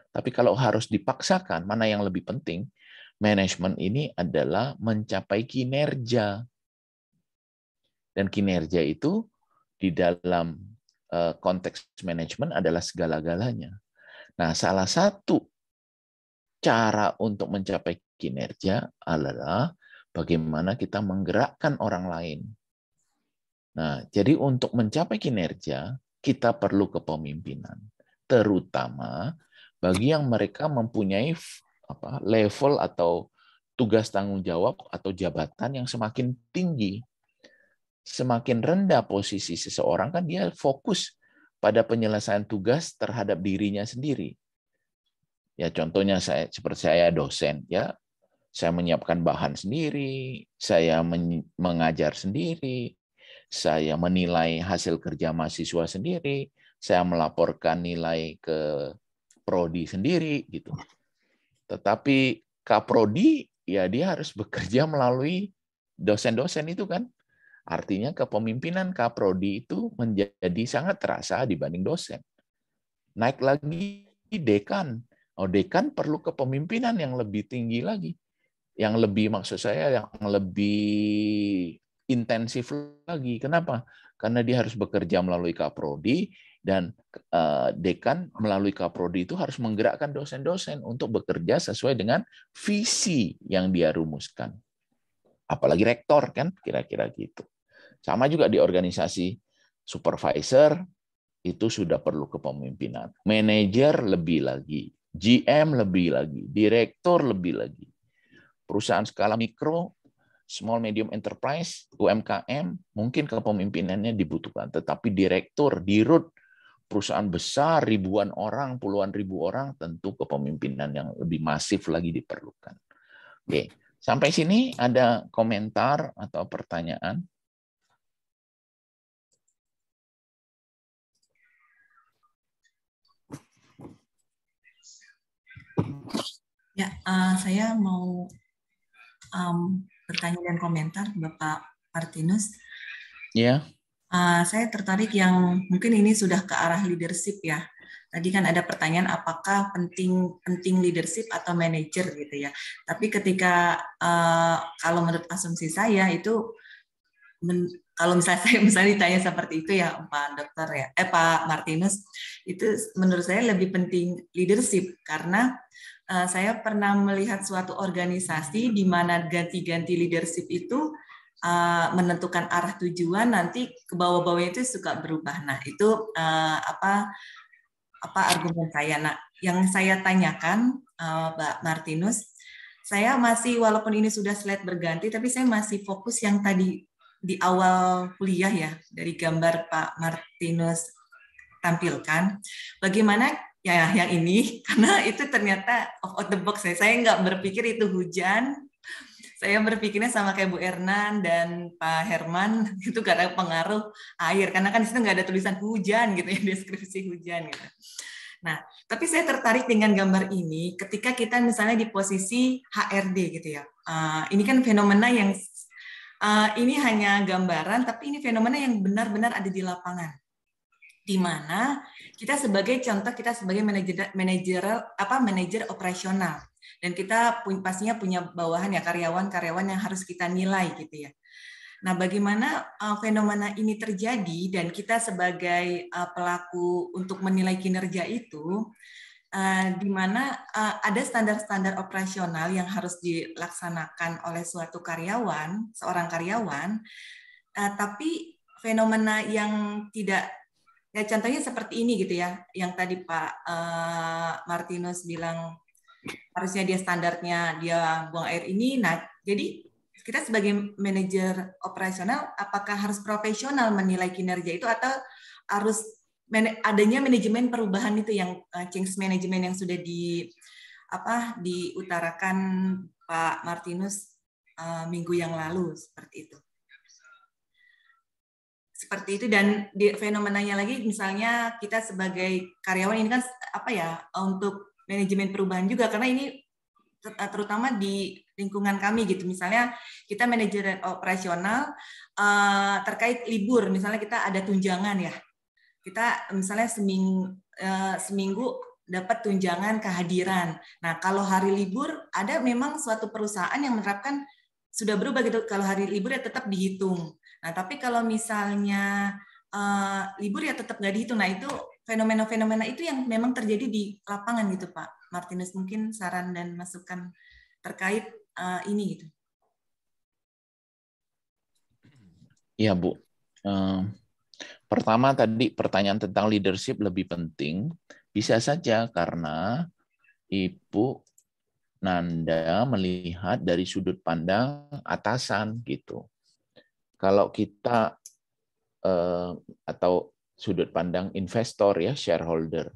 Tapi kalau harus dipaksakan, mana yang lebih penting? Manajemen ini adalah mencapai kinerja. Dan kinerja itu di dalam konteks manajemen adalah segala-galanya. Nah, salah satu cara untuk mencapai kinerja adalah bagaimana kita menggerakkan orang lain. Nah, jadi untuk mencapai kinerja, kita perlu kepemimpinan. Terutama bagi yang mereka mempunyai level atau tugas tanggung jawab atau jabatan yang semakin tinggi. Semakin rendah posisi seseorang kan dia fokus pada penyelesaian tugas terhadap dirinya sendiri. Ya contohnya seperti saya dosen ya, saya menyiapkan bahan sendiri, saya mengajar sendiri, saya menilai hasil kerja mahasiswa sendiri, saya melaporkan nilai ke prodi sendiri gitu. Tetapi Kaprodi ya dia harus bekerja melalui dosen-dosen itu kan. Artinya kepemimpinan Kaprodi itu menjadi sangat terasa dibanding dosen. Naik lagi dekan. Oh, dekan perlu kepemimpinan yang lebih tinggi lagi. Yang lebih maksud saya yang lebih intensif lagi. Kenapa? Karena dia harus bekerja melalui Kaprodi dan dekan melalui Kaprodi itu harus menggerakkan dosen-dosen untuk bekerja sesuai dengan visi yang dia rumuskan. Apalagi rektor kan kira-kira gitu. Sama juga di organisasi supervisor itu sudah perlu kepemimpinan. Manajer lebih lagi, GM lebih lagi, direktur lebih lagi. Perusahaan skala mikro, small medium enterprise, UMKM, mungkin kepemimpinannya dibutuhkan. Tetapi direktur, dirut, perusahaan besar, ribuan orang, puluhan ribu orang, tentu kepemimpinan yang lebih masif lagi diperlukan. Oke, sampai sini ada komentar atau pertanyaan? Ya, saya mau bertanya dan komentar, Bapak Martinus. Ya. Saya tertarik yang mungkin ini sudah ke arah leadership ya. tadi kan ada pertanyaan apakah penting leadership atau manager gitu ya. Tapi ketika kalau menurut asumsi saya itu kalau misalnya ditanya seperti itu ya Pak Dokter ya, Pak Martinus, itu menurut saya lebih penting leadership karena saya pernah melihat suatu organisasi di mana ganti-ganti leadership itu menentukan arah tujuan, nanti ke bawah-bawahnya itu suka berubah. Nah itu apa argumen saya. Nah yang saya tanyakan Pak Martinus, saya masih walaupun ini sudah slide berganti, tapi saya masih fokus yang tadi di awal kuliah ya, dari gambar Pak Martinus tampilkan, bagaimana ya yang ini, karena itu ternyata out the box saya nggak berpikir itu hujan, saya berpikirnya sama kayak Bu Ernan dan Pak Herman, itu gak ada pengaruh air, karena kan di situ nggak ada tulisan hujan gitu ya, deskripsi hujan gitu. Nah, tapi saya tertarik dengan gambar ini ketika kita misalnya di posisi HRD gitu ya, ini kan fenomena yang ini hanya gambaran, tapi ini fenomena yang benar-benar ada di lapangan. Di mana kita sebagai contoh, kita sebagai manajer operasional, dan kita pastinya punya bawahan ya karyawan-karyawan yang harus kita nilai gitu ya. Nah, bagaimana fenomena ini terjadi dan kita sebagai pelaku untuk menilai kinerja itu, di mana ada standar-standar operasional yang harus dilaksanakan oleh suatu karyawan, seorang karyawan, tapi fenomena yang tidak, ya contohnya seperti ini gitu ya, yang tadi Pak Martinus bilang harusnya dia standarnya dia buang air ini, nah jadi kita sebagai manajer operasional apakah harus profesional menilai kinerja itu atau harus adanya manajemen perubahan itu yang change management yang sudah diutarakan Pak Martinus minggu yang lalu seperti itu. Seperti itu, dan di fenomenanya lagi misalnya kita sebagai karyawan ini kan untuk manajemen perubahan juga, karena ini terutama di lingkungan kami gitu, misalnya kita manajer operasional terkait libur, misalnya kita ada tunjangan ya, kita misalnya seminggu dapat tunjangan kehadiran. Nah, kalau hari libur ada memang suatu perusahaan yang menerapkan sudah berubah gitu, kalau hari libur ya tetap dihitung. Nah, tapi kalau misalnya libur ya tetap nggak dihitung. Nah, itu fenomena-fenomena itu yang memang terjadi di lapangan gitu, Pak Martinus. Mungkin saran dan masukan terkait ini gitu. Iya, Bu. Pertama tadi pertanyaan tentang leadership lebih penting, bisa saja karena Ibu Nanda melihat dari sudut pandang atasan gitu. Kalau kita atau sudut pandang investor ya, shareholder.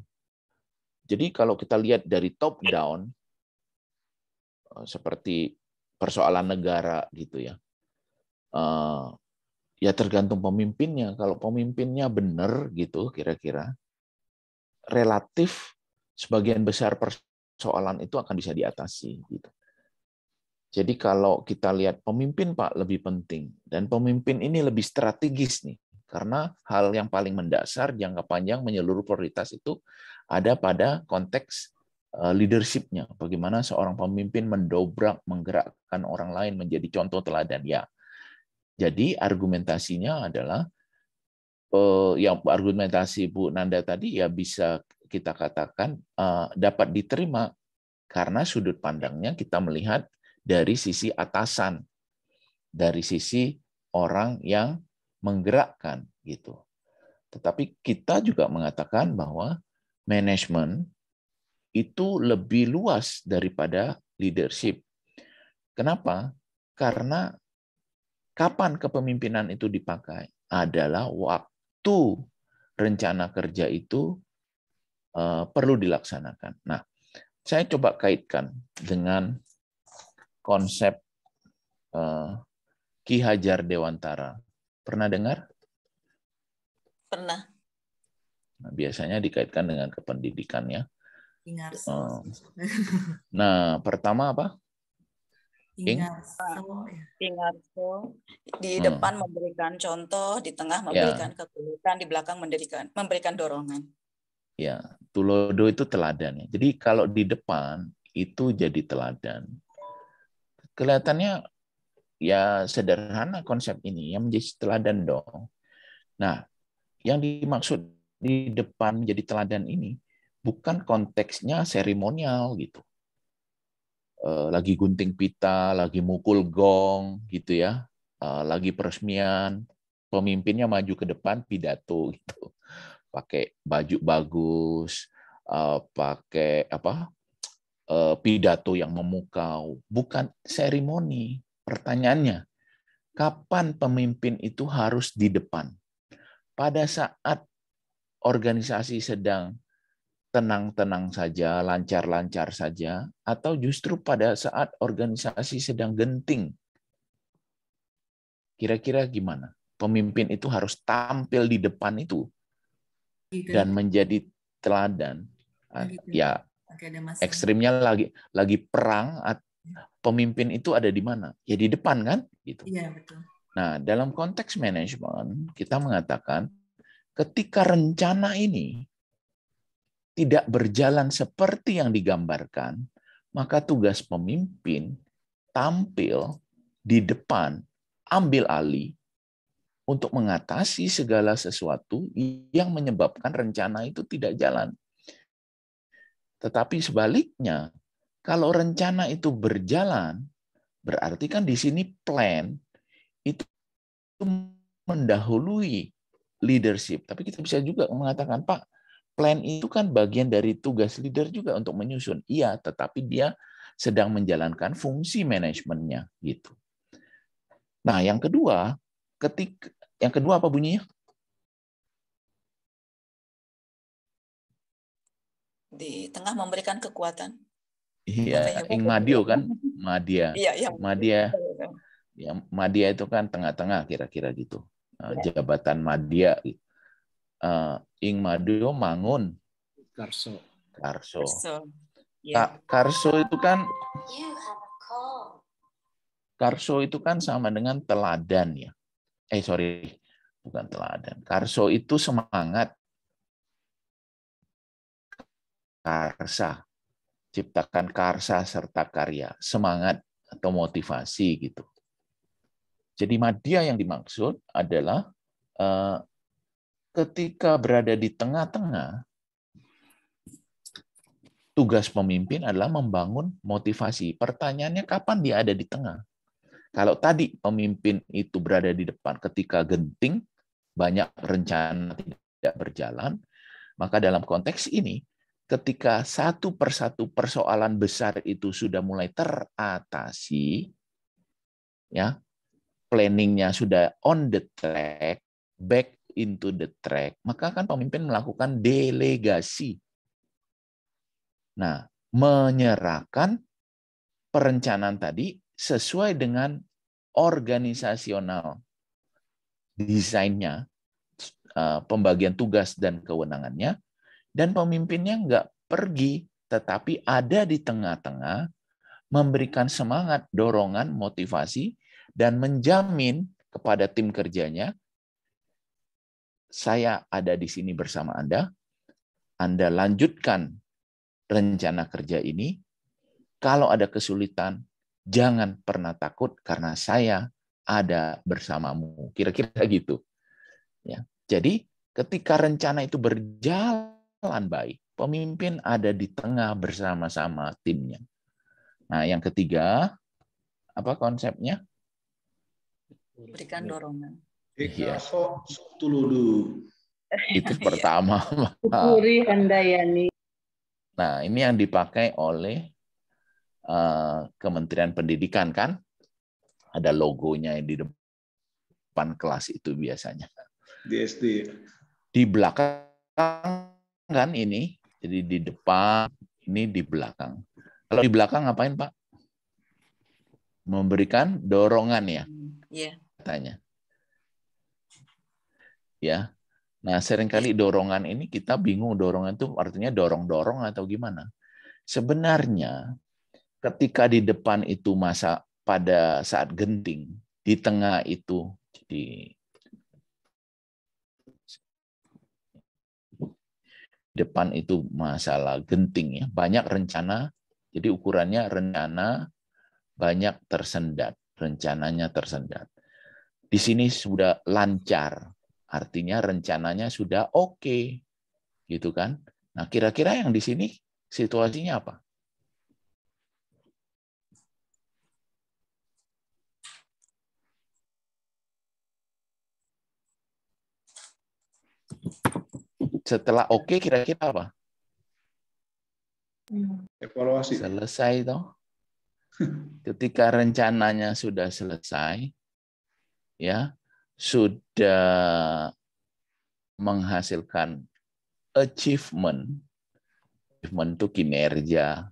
Jadi kalau kita lihat dari top down, seperti persoalan negara gitu ya, ya tergantung pemimpinnya. Kalau pemimpinnya benar gitu, kira-kira relatif sebagian besar persoalan itu akan bisa diatasi gitu. Jadi kalau kita lihat pemimpin Pak lebih penting, dan pemimpin ini lebih strategis nih, karena hal yang paling mendasar jangka panjang menyeluruh prioritas itu ada pada konteks leadership-nya. Bagaimana seorang pemimpin mendobrak, menggerakkan orang lain menjadi contoh teladan ya. Jadi argumentasinya adalah yang argumentasi Bu Nanda tadi ya bisa kita katakan dapat diterima karena sudut pandangnya kita melihat dari sisi atasan, dari sisi orang yang menggerakkan gitu. Tetapi kita juga mengatakan bahwa manajemen itu lebih luas daripada leadership. Kenapa? Karena kapan kepemimpinan itu dipakai adalah waktu rencana kerja itu perlu dilaksanakan. Nah, saya coba kaitkan dengan konsep Ki Hajar Dewantara. Pernah dengar? Pernah. Nah, biasanya dikaitkan dengan kependidikan ya. Nah, pertama apa? Ingarso. Di depan memberikan contoh, di tengah memberikan kekuatan, di belakang memberikan dorongan. Ya, tulodo itu teladan. Jadi kalau di depan itu jadi teladan. Kelihatannya ya sederhana konsep ini, yang menjadi teladan dong. Nah, yang dimaksud di depan menjadi teladan ini bukan konteksnya seremonial gitu. Lagi gunting pita, lagi mukul gong gitu ya, lagi peresmian, pemimpinnya maju ke depan pidato gitu, pakai baju bagus, pakai pidato yang memukau, bukan seremoni. Pertanyaannya, kapan pemimpin itu harus di depan? Pada saat organisasi sedang tenang-tenang saja, lancar-lancar saja, atau justru pada saat organisasi sedang genting? Kira-kira gimana? Pemimpin itu harus tampil di depan itu dan menjadi teladan. Ya, ekstrimnya lagi perang, pemimpin itu ada di mana? Ya di depan kan? Gitu. Iya, betul. Nah, dalam konteks manajemen, kita mengatakan ketika rencana ini tidak berjalan seperti yang digambarkan, maka tugas pemimpin tampil di depan, ambil alih untuk mengatasi segala sesuatu yang menyebabkan rencana itu tidak jalan. Tetapi sebaliknya, kalau rencana itu berjalan, berarti kan di sini plan itu mendahului leadership. Tapi kita bisa juga mengatakan, Pak, plan itu kan bagian dari tugas leader juga untuk menyusun. Iya, tetapi dia sedang menjalankan fungsi manajemennya gitu. Nah, yang kedua apa bunyinya? Di tengah memberikan kekuatan. Iya, Ingmadio kan, Madia. Iya, Madia. Ya, Madia itu kan tengah-tengah kira-kira gitu. Jabatan Madia. Ingmadio Mangun. Karso. Karso itu kan sama dengan teladan ya. Bukan teladan. Karso itu semangat. Karsa. Ciptakan karsa serta karya. Semangat atau motivasi gitu. Jadi Madya yang dimaksud adalah ketika berada di tengah-tengah, tugas pemimpin adalah membangun motivasi. Pertanyaannya kapan dia ada di tengah? Kalau tadi pemimpin itu berada di depan ketika genting, banyak rencana tidak berjalan, maka dalam konteks ini, ketika satu persatu persoalan besar itu sudah mulai teratasi, ya, planningnya sudah on the track, back into the track, maka kan pemimpin melakukan delegasi. Nah, menyerahkan perencanaan tadi sesuai dengan organisasional desainnya, pembagian tugas dan kewenangannya, dan pemimpinnya nggak pergi, tetapi ada di tengah-tengah, memberikan semangat, dorongan, motivasi, dan menjamin kepada tim kerjanya, saya ada di sini bersama Anda lanjutkan rencana kerja ini. Kalau ada kesulitan, jangan pernah takut karena saya ada bersamamu. Kira-kira gitu. Ya. Jadi ketika rencana itu berjalan baik, pemimpin ada di tengah bersama-sama timnya. Nah, yang ketiga, apa konsepnya? Berikan dorongan. Iya. Tulodo. Itu pertama. Syukuri Handayani. Nah, ini yang dipakai oleh Kementerian Pendidikan kan? Ada logonya di depan kelas itu biasanya. Di SD. Di belakang kan ini, jadi di depan, ini di belakang. Kalau di belakang ngapain, Pak? Memberikan dorongan ya, katanya. Ya. Nah, seringkali dorongan ini kita bingung, dorongan itu artinya dorong-dorong atau gimana. Sebenarnya ketika di depan itu masa pada saat genting, di tengah itu jadi depan itu masalah genting ya. Banyak rencana, jadi ukurannya rencana banyak tersendat, rencananya tersendat. Di sini sudah lancar, artinya rencananya sudah oke, gitu kan? Nah, kira-kira yang di sini situasinya apa? Setelah oke, kira-kira apa? Evaluasi. Selesai toh. Ketika rencananya sudah selesai, ya sudah menghasilkan achievement itu kinerja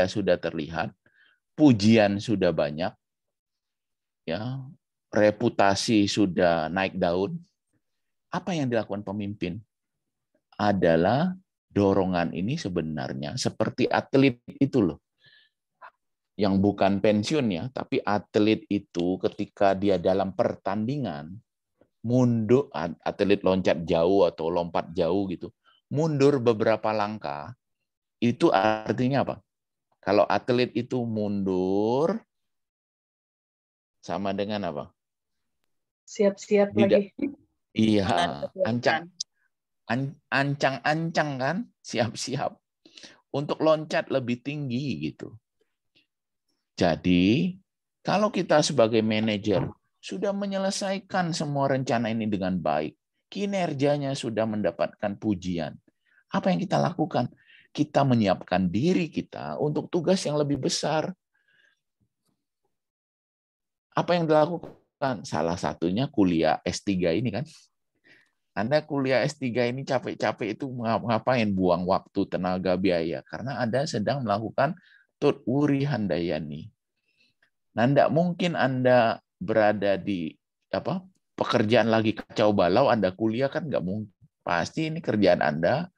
sudah terlihat, pujian sudah banyak, ya reputasi sudah naik daun. Apa yang dilakukan pemimpin adalah dorongan ini sebenarnya seperti atlet itu loh, yang bukan pensiun ya, tapi atlet itu ketika dia dalam pertandingan mundur, atlet loncat jauh atau lompat jauh gitu, mundur beberapa langkah, itu artinya apa? Kalau atlet itu mundur, sama dengan apa? Siap-siap lagi. Iya, ancang-ancang kan, siap-siap untuk loncat lebih tinggi gitu. Jadi, kalau kita sebagai manajer sudah menyelesaikan semua rencana ini dengan baik, kinerjanya sudah mendapatkan pujian, apa yang kita lakukan? Kita menyiapkan diri kita untuk tugas yang lebih besar. Apa yang dilakukan? Salah satunya kuliah S3 ini kan. Anda kuliah S3 ini capek-capek itu ngapain? Buang waktu, tenaga, biaya. Karena Anda sedang melakukan Tut Wuri Handayani. Nah, tidak mungkin Anda berada di pekerjaan lagi kacau balau, Anda kuliah kan nggak mungkin. Pasti ini kerjaan Anda,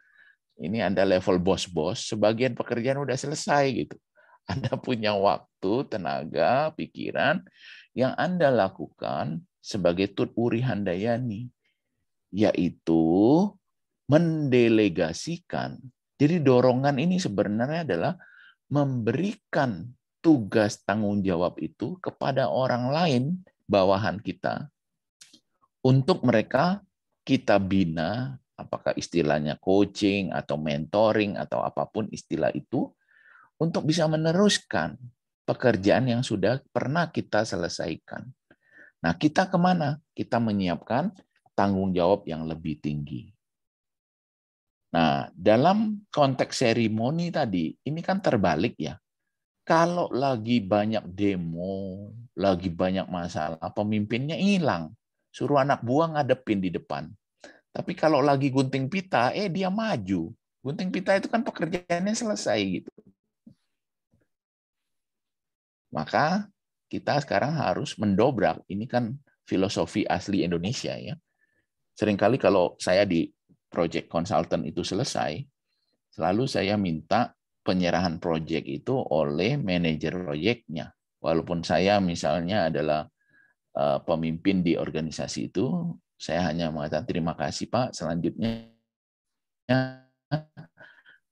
ini Anda level bos-bos, sebagian pekerjaan udah selesai gitu. Anda punya waktu, tenaga, pikiran yang Anda lakukan sebagai Tut Wuri Handayani, yaitu mendelegasikan. Jadi dorongan ini sebenarnya adalah memberikan tugas tanggung jawab itu kepada orang lain, bawahan kita, untuk mereka kita bina, apakah istilahnya coaching atau mentoring atau apapun istilah itu, untuk bisa meneruskan pekerjaan yang sudah pernah kita selesaikan. Nah, kita kemana? Kita menyiapkan tanggung jawab yang lebih tinggi. Nah, dalam konteks seremoni tadi, ini kan terbalik ya. Kalau lagi banyak demo, lagi banyak masalah, pemimpinnya hilang. Suruh anak buah ngadepin di depan. Tapi kalau lagi gunting pita, dia maju. Gunting pita itu kan pekerjaannya selesai gitu. Maka kita sekarang harus mendobrak. Ini kan filosofi asli Indonesia ya. Seringkali kalau saya di project consultant itu selesai, selalu saya minta penyerahan proyek itu oleh manajer proyeknya. Walaupun saya misalnya adalah pemimpin di organisasi itu, saya hanya mengatakan terima kasih Pak, selanjutnya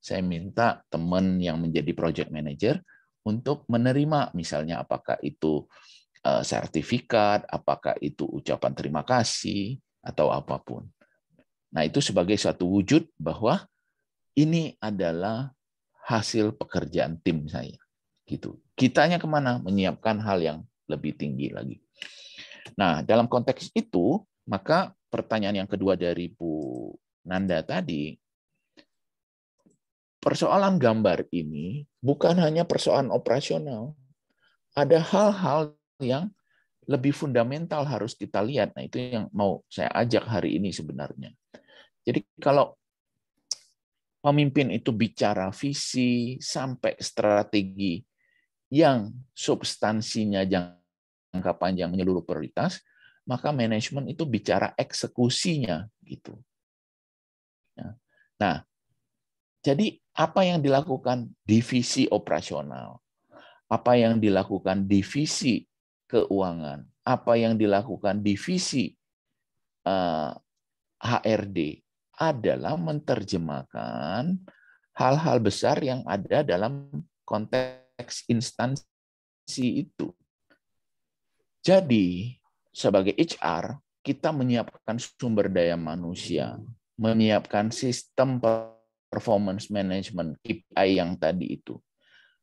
saya minta teman yang menjadi project manager untuk menerima misalnya apakah itu sertifikat, apakah itu ucapan terima kasih, atau apapun. Nah, itu sebagai suatu wujud bahwa ini adalah hasil pekerjaan tim saya. Gitu. Kitanya kemana? Menyiapkan hal yang lebih tinggi lagi. Nah, dalam konteks itu, maka pertanyaan yang kedua dari Bu Nanda tadi, persoalan gambar ini bukan hanya persoalan operasional. Ada hal-hal yang lebih fundamental harus kita lihat. Nah, itu yang mau saya ajak hari ini sebenarnya. Jadi kalau pemimpin itu bicara visi sampai strategi yang substansinya jangka panjang menyeluruh prioritas, maka manajemen itu bicara eksekusinya gitu. Nah, jadi apa yang dilakukan divisi operasional, apa yang dilakukan divisi keuangan, apa yang dilakukan divisi HRD, adalah menerjemahkan hal-hal besar yang ada dalam konteks instansi itu. Jadi, sebagai HR, kita menyiapkan sumber daya manusia, menyiapkan sistem performance management, KPI yang tadi itu,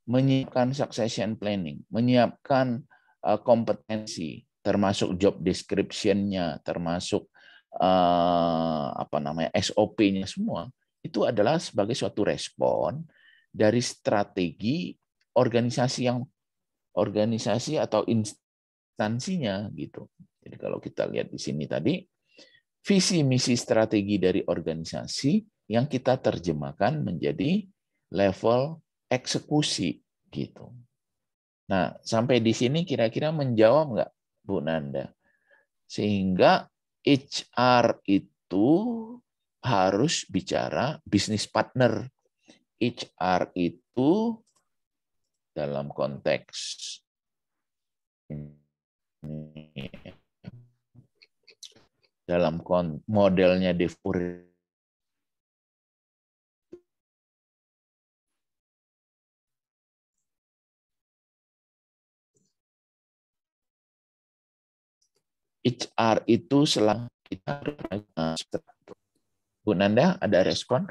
menyiapkan succession planning, menyiapkan kompetensi, termasuk job description-nya, termasuk SOP-nya semua. Itu adalah sebagai suatu respon dari strategi organisasi atau instansinya gitu. Jadi kalau kita lihat di sini tadi, visi misi strategi dari organisasi yang kita terjemahkan menjadi level eksekusi gitu. Nah, sampai di sini kira-kira menjawab nggak, Bu Nanda? Sehingga HR itu harus bicara bisnis partner. HR itu dalam konteks modelnya Devur HR itu selang kita. Bu Nanda, ada respon?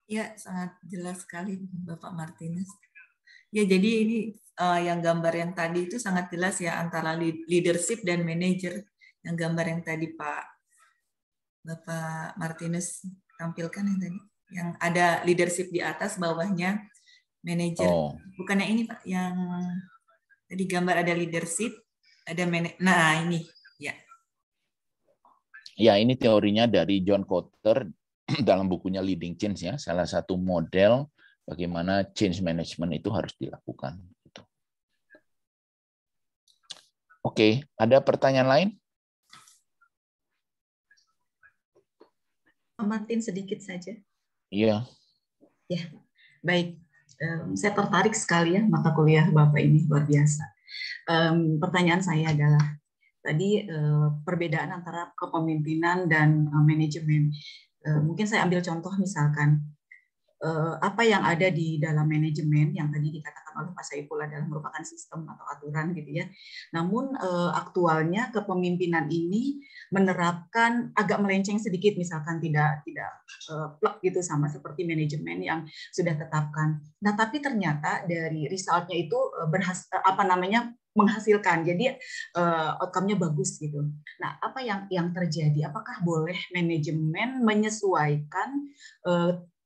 Ya, sangat jelas sekali Bapak Martinus. Ya, jadi ini yang gambar yang tadi itu sangat jelas ya antara leadership dan manager. Yang gambar yang tadi Bapak Martinus tampilkan yang tadi. Yang ada leadership di atas, bawahnya manager. Bukannya ini Pak, yang tadi gambar ada leadership, ada manager. Nah, ini ya. Ya, ini teorinya dari John Kotter dalam bukunya Leading Change ya, salah satu model bagaimana change management itu harus dilakukan. Oke, ada pertanyaan lain? Martin, sedikit saja. Iya. Ya, baik. Saya tertarik sekali ya mata kuliah Bapak ini, luar biasa. Pertanyaan saya adalah tadi perbedaan antara kepemimpinan dan manajemen. Mungkin saya ambil contoh misalkan apa yang ada di dalam manajemen yang tadi dikatakan oleh Pak Saiful adalah merupakan sistem atau aturan gitu ya. Namun aktualnya kepemimpinan ini menerapkan agak melenceng sedikit, misalkan tidak plek gitu sama seperti manajemen yang sudah tetapkan. Nah, tapi ternyata dari resultnya itu menghasilkan, jadi outcome-nya bagus gitu. Nah, apa yang terjadi? Apakah boleh manajemen menyesuaikan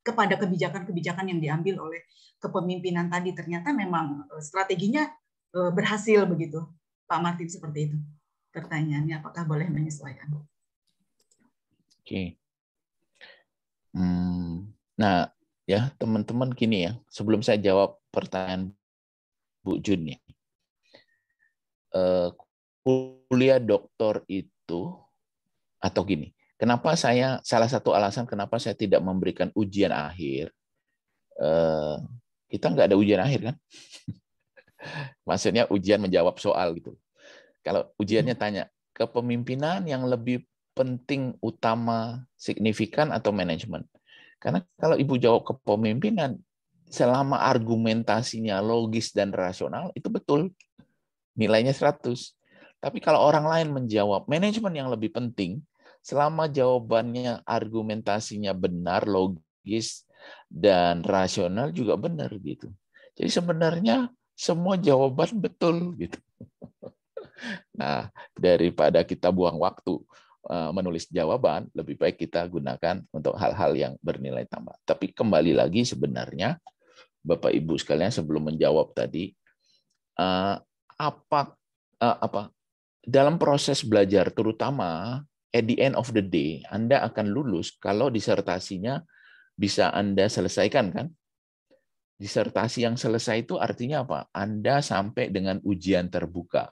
kepada kebijakan-kebijakan yang diambil oleh kepemimpinan tadi? Ternyata memang strateginya berhasil begitu, Pak Martin, seperti itu. Pertanyaannya, apakah boleh menyesuaikan? Oke. Nah, ya teman-teman gini ya, sebelum saya jawab pertanyaan Bu Jun ya, kuliah doktor itu atau gini. Kenapa salah satu alasan kenapa saya tidak memberikan ujian akhir, kita nggak ada ujian akhir kan? Maksudnya ujian menjawab soal gitu. Kalau ujiannya tanya, kepemimpinan yang lebih penting, utama, signifikan atau manajemen? Karena kalau Ibu jawab kepemimpinan, selama argumentasinya logis dan rasional, itu betul. Nilainya 100. Tapi kalau orang lain menjawab manajemen yang lebih penting, selama jawabannya argumentasinya benar, logis, dan rasional juga benar gitu. Jadi sebenarnya semua jawaban betul gitu. Nah, daripada kita buang waktu menulis jawaban, lebih baik kita gunakan untuk hal-hal yang bernilai tambah. Tapi kembali lagi sebenarnya, Bapak Ibu sekalian, sebelum menjawab tadi, dalam proses belajar, terutama at the end of the day, Anda akan lulus kalau disertasinya bisa Anda selesaikan, kan? Disertasi yang selesai itu artinya apa? Anda sampai dengan ujian terbuka.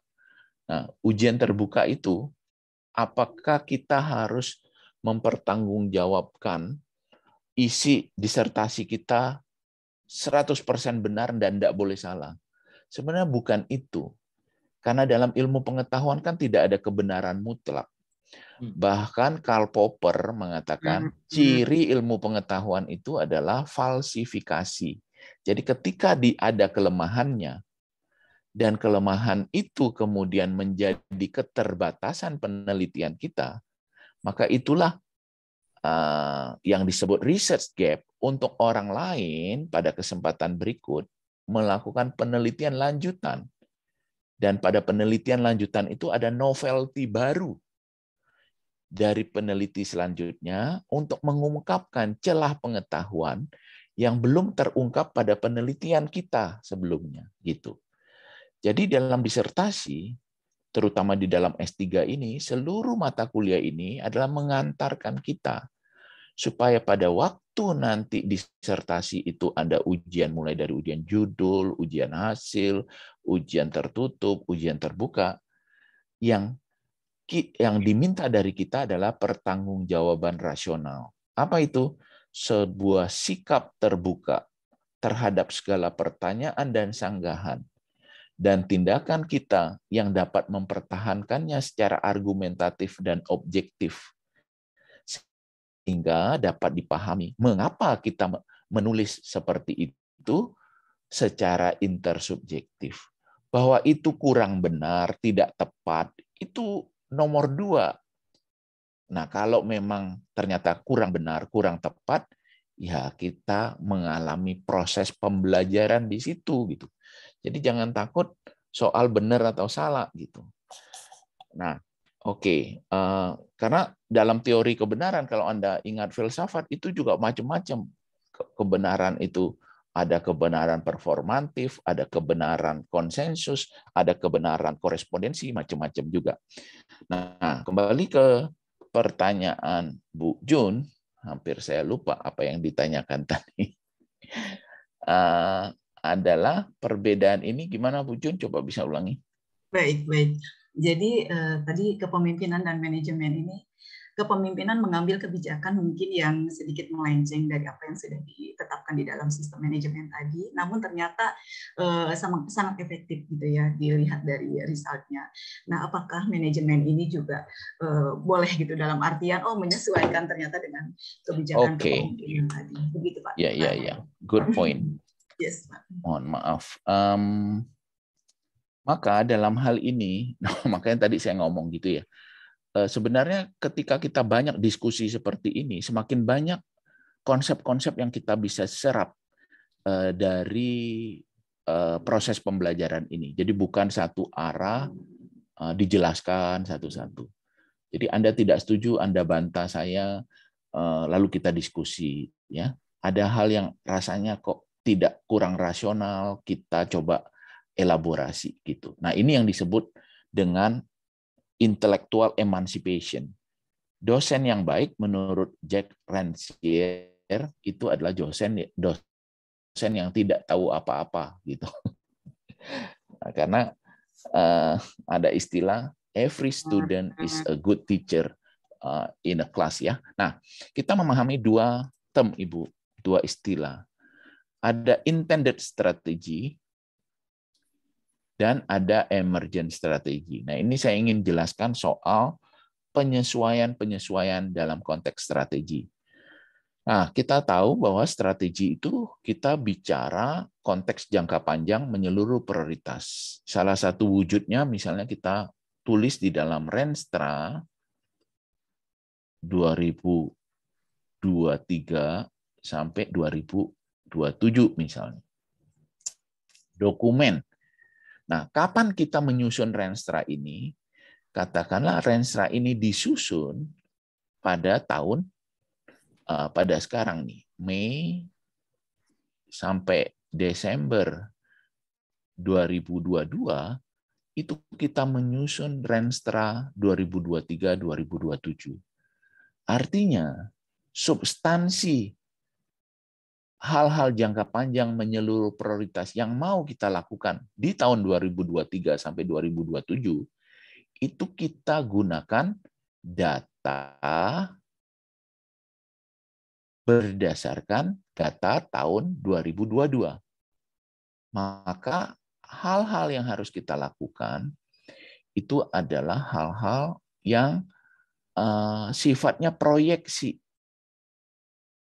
Nah, ujian terbuka itu, apakah kita harus mempertanggungjawabkan isi disertasi kita 100% benar dan tidak boleh salah? Sebenarnya bukan itu. Karena dalam ilmu pengetahuan kan tidak ada kebenaran mutlak. Bahkan Karl Popper mengatakan ciri ilmu pengetahuan itu adalah falsifikasi. Jadi ketika ada kelemahannya, dan kelemahan itu kemudian menjadi keterbatasan penelitian kita, maka itulah yang disebut research gap untuk orang lain pada kesempatan berikut melakukan penelitian lanjutan. Dan pada penelitian lanjutan itu ada novelty baru dari peneliti selanjutnya untuk mengungkapkan celah pengetahuan yang belum terungkap pada penelitian kita sebelumnya, gitu. Jadi dalam disertasi, terutama di dalam S3 ini, seluruh mata kuliah ini adalah mengantarkan kita supaya pada waktu nanti disertasi itu ada ujian, mulai dari ujian judul, ujian hasil, ujian tertutup, ujian terbuka, yang diminta dari kita adalah pertanggungjawaban rasional. Apa itu? Sebuah sikap terbuka terhadap segala pertanyaan dan sanggahan, dan tindakan kita yang dapat mempertahankannya secara argumentatif dan objektif, sehingga dapat dipahami mengapa kita menulis seperti itu secara intersubjektif. Bahwa itu kurang benar, tidak tepat, itu nomor 2. Nah, kalau memang ternyata kurang benar, kurang tepat, ya kita mengalami proses pembelajaran di situ, gitu. Jadi jangan takut soal benar atau salah, gitu. Nah, oke. Karena dalam teori kebenaran, kalau Anda ingat filsafat, itu juga macam-macam. Kebenaran itu ada kebenaran performatif, ada kebenaran konsensus, ada kebenaran korespondensi, macam-macam juga. Nah, kembali ke pertanyaan Bu Jun, hampir saya lupa apa yang ditanyakan tadi. Adalah perbedaan ini gimana Bu Jun? Coba bisa ulangi. Baik. Jadi tadi kepemimpinan dan manajemen ini, kepemimpinan mengambil kebijakan mungkin yang sedikit melenceng dari apa yang sudah ditetapkan di dalam sistem manajemen tadi, namun ternyata sangat efektif gitu ya dilihat dari resultnya. Nah, apakah manajemen ini juga boleh gitu dalam artian menyesuaikan ternyata dengan kebijakan kepemimpinan tadi, begitu Pak? Ya, good point. Yes, Pak. Mohon maaf. Maka dalam hal ini, makanya tadi saya ngomong gitu ya, sebenarnya ketika kita banyak diskusi seperti ini, semakin banyak konsep-konsep yang kita bisa serap dari proses pembelajaran ini. Jadi bukan satu arah dijelaskan satu-satu. Jadi Anda tidak setuju, Anda bantah saya, lalu kita diskusi. Ya, ada hal yang rasanya kok tidak kurang rasional, kita coba elaborasi gitu. Nah, ini yang disebut dengan intellectual emancipation. Dosen yang baik menurut Jack Rancière itu adalah dosen yang tidak tahu apa-apa gitu. Nah, karena ada istilah every student is a good teacher in a class ya. Nah, kita memahami dua term Ibu, dua istilah. Ada intended strategy dan ada emergent strategy. Nah, ini saya ingin jelaskan soal penyesuaian-penyesuaian dalam konteks strategi. Nah, kita tahu bahwa strategi itu kita bicara konteks jangka panjang menyeluruh prioritas. Salah satu wujudnya misalnya kita tulis di dalam Renstra 2023 sampai 2027 misalnya. Dokumen. Nah, kapan kita menyusun Renstra ini? Katakanlah Renstra ini disusun pada sekarang nih, Mei sampai Desember 2022, itu kita menyusun Renstra 2023-2027. Artinya, substansi hal-hal jangka panjang menyeluruh prioritas yang mau kita lakukan di tahun 2023 sampai 2027, itu kita gunakan data berdasarkan data tahun 2022. Maka hal-hal yang harus kita lakukan itu adalah hal-hal yang sifatnya proyeksi.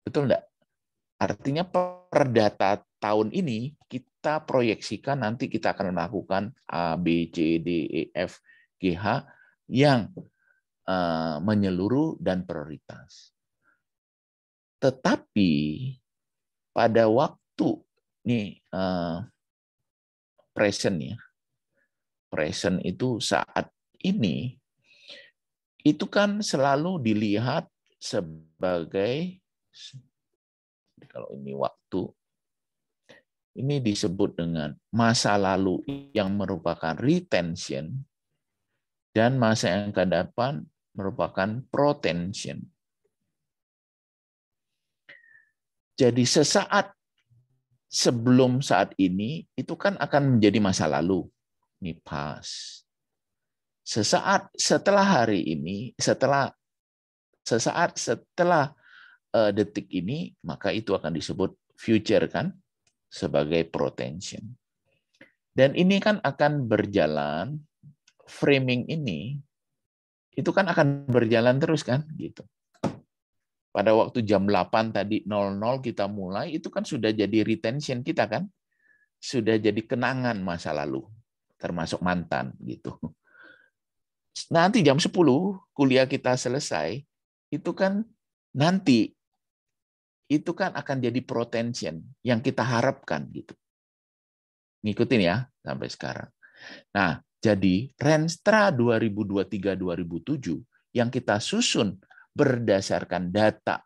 Betul enggak? Artinya per data tahun ini kita proyeksikan nanti kita akan melakukan A, B, C, D, E, F, G, H yang menyeluruh dan prioritas. Tetapi pada waktu nih present ya, present itu saat ini itu kan selalu dilihat sebagai, kalau ini waktu, ini disebut dengan masa lalu yang merupakan retention dan masa yang akan datang merupakan protension. Jadi sesaat sebelum saat ini itu kan akan menjadi masa lalu. Ini past. Sesaat setelah hari ini, sesaat setelah detik ini, maka itu akan disebut future kan, sebagai protension. Dan ini kan akan berjalan, framing ini itu kan akan berjalan terus kan, gitu. Pada waktu jam 8 tadi 00 kita mulai, itu kan sudah jadi retention kita kan, sudah jadi kenangan masa lalu, termasuk mantan gitu. Nanti jam 10 kuliah kita selesai, itu kan nanti itu kan akan jadi protension yang kita harapkan gitu. Ngikutin ya sampai sekarang. Nah, jadi Renstra 2023-2007 yang kita susun berdasarkan data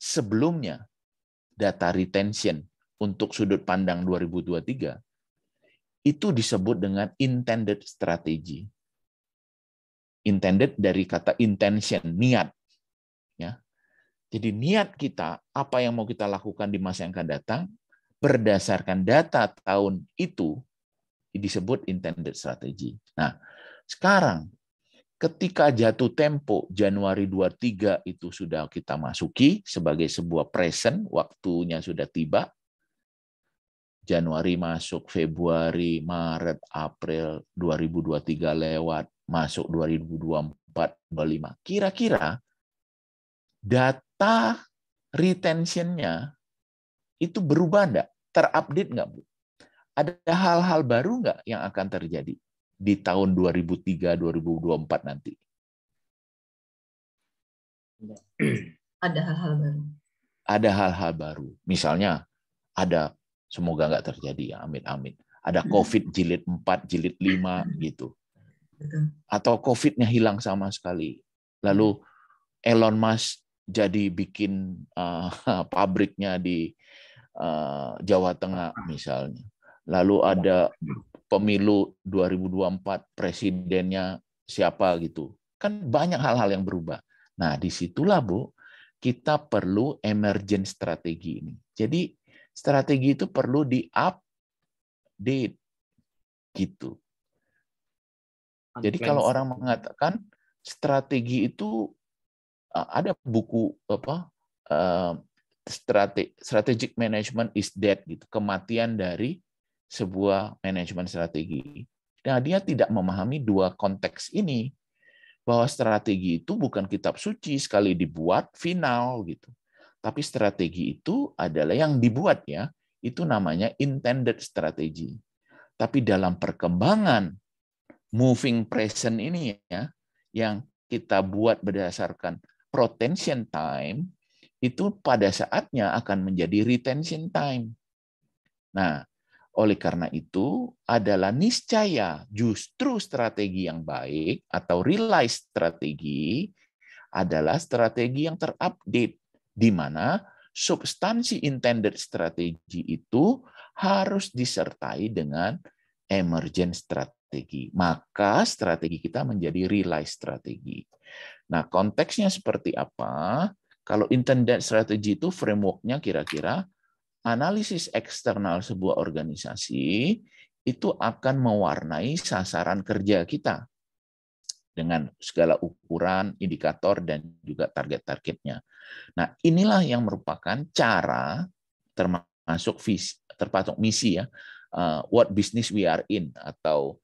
sebelumnya, data retention untuk sudut pandang 2023, itu disebut dengan intended strategy. Intended dari kata intention, niat. Ya. Jadi niat kita, apa yang mau kita lakukan di masa yang akan datang, berdasarkan data tahun itu, disebut intended strategy. Nah, sekarang, ketika jatuh tempo Januari 23 itu sudah kita masuki sebagai sebuah present, waktunya sudah tiba, Januari masuk, Februari, Maret, April, 2023 lewat, masuk 2024, 2025. Kira-kira data retention-nya itu berubah enggak? Terupdate enggak, Bu? Ada hal-hal baru enggak yang akan terjadi di tahun 2003-2024 nanti? Ada hal-hal baru. Ada hal-hal baru. Misalnya, ada, semoga enggak terjadi ya, amin-amin. Ada COVID jilid 4, jilid 5, gitu. Atau COVID-nya hilang sama sekali. Lalu Elon Musk jadi bikin pabriknya di Jawa Tengah misalnya. Lalu ada pemilu 2024, presidennya siapa gitu. Kan banyak hal-hal yang berubah. Nah, disitulah Bu, kita perlu emergent strategi ini. Jadi strategi itu perlu di-update gitu. Jadi kalau orang mengatakan strategi itu, ada buku apa, strategic management is dead gitu, kematian dari sebuah manajemen strategi. Nah, dia tidak memahami dua konteks ini, bahwa strategi itu bukan kitab suci sekali dibuat final gitu, tapi strategi itu adalah yang dibuat ya, itu namanya intended strategy. Tapi dalam perkembangan moving present ini ya, yang kita buat berdasarkan protension time, itu pada saatnya akan menjadi retention time. Nah, oleh karena itu adalah niscaya justru strategi yang baik atau realized strategi adalah strategi yang terupdate, di mana substansi intended strategi itu harus disertai dengan emergent strategi. Maka strategi kita menjadi realized strategi. Nah, konteksnya seperti apa? Kalau intended strategy itu framework-nya kira-kira analisis eksternal sebuah organisasi itu akan mewarnai sasaran kerja kita dengan segala ukuran, indikator, dan juga target-targetnya. Nah, inilah yang merupakan cara termasuk misi ya, what business we are in, atau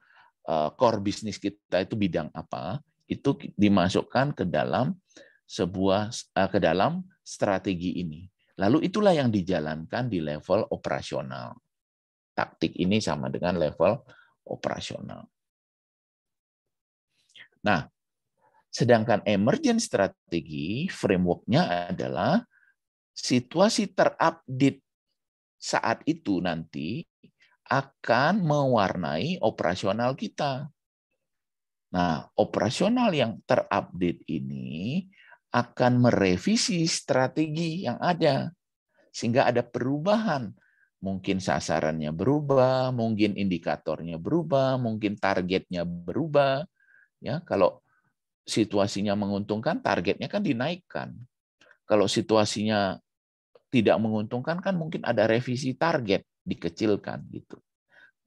core business kita itu bidang apa, itu dimasukkan ke dalam strategi ini. Lalu itulah yang dijalankan di level operasional. Taktik ini sama dengan level operasional. Nah, sedangkan emergent strategi framework-nya adalah situasi terupdate saat itu nanti akan mewarnai operasional kita. Nah, operasional yang terupdate ini akan merevisi strategi yang ada sehingga ada perubahan. Mungkin sasarannya berubah, mungkin indikatornya berubah, mungkin targetnya berubah. Ya, kalau situasinya menguntungkan, targetnya kan dinaikkan. Kalau situasinya tidak menguntungkan, kan mungkin ada revisi target, dikecilkan gitu.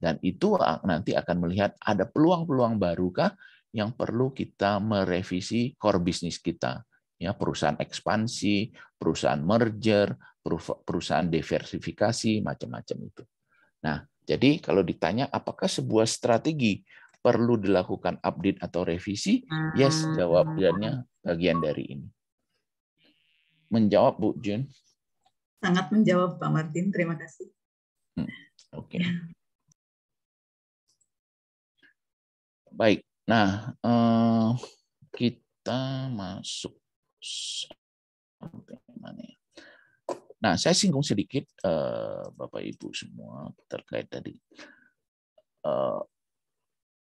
Dan itu nanti akan melihat ada peluang-peluang barukah yang perlu kita merevisi core bisnis kita. Ya, perusahaan ekspansi, perusahaan merger, perusahaan diversifikasi, macam-macam itu. Nah, jadi kalau ditanya apakah sebuah strategi perlu dilakukan update atau revisi? Yes, jawabannya bagian dari ini. Menjawab, Bu Jun? Sangat menjawab, Pak Martin. Terima kasih. Oke. Baik. Nah, kita masuk sampai mana ya? Nah, saya singgung sedikit Bapak Ibu semua terkait tadi.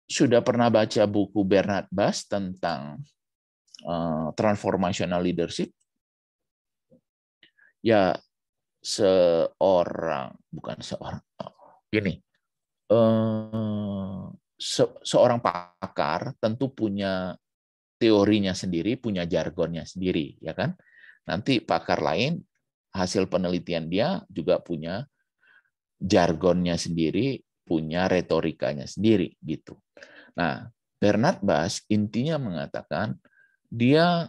Sudah pernah baca buku Bernard Bass tentang transformational leadership? Ya, seorang pakar tentu punya teorinya sendiri, punya jargonnya sendiri, ya kan? Nanti pakar lain hasil penelitian dia juga punya jargonnya sendiri, punya retorikanya sendiri gitu. Nah, Bernard Bass intinya mengatakan dia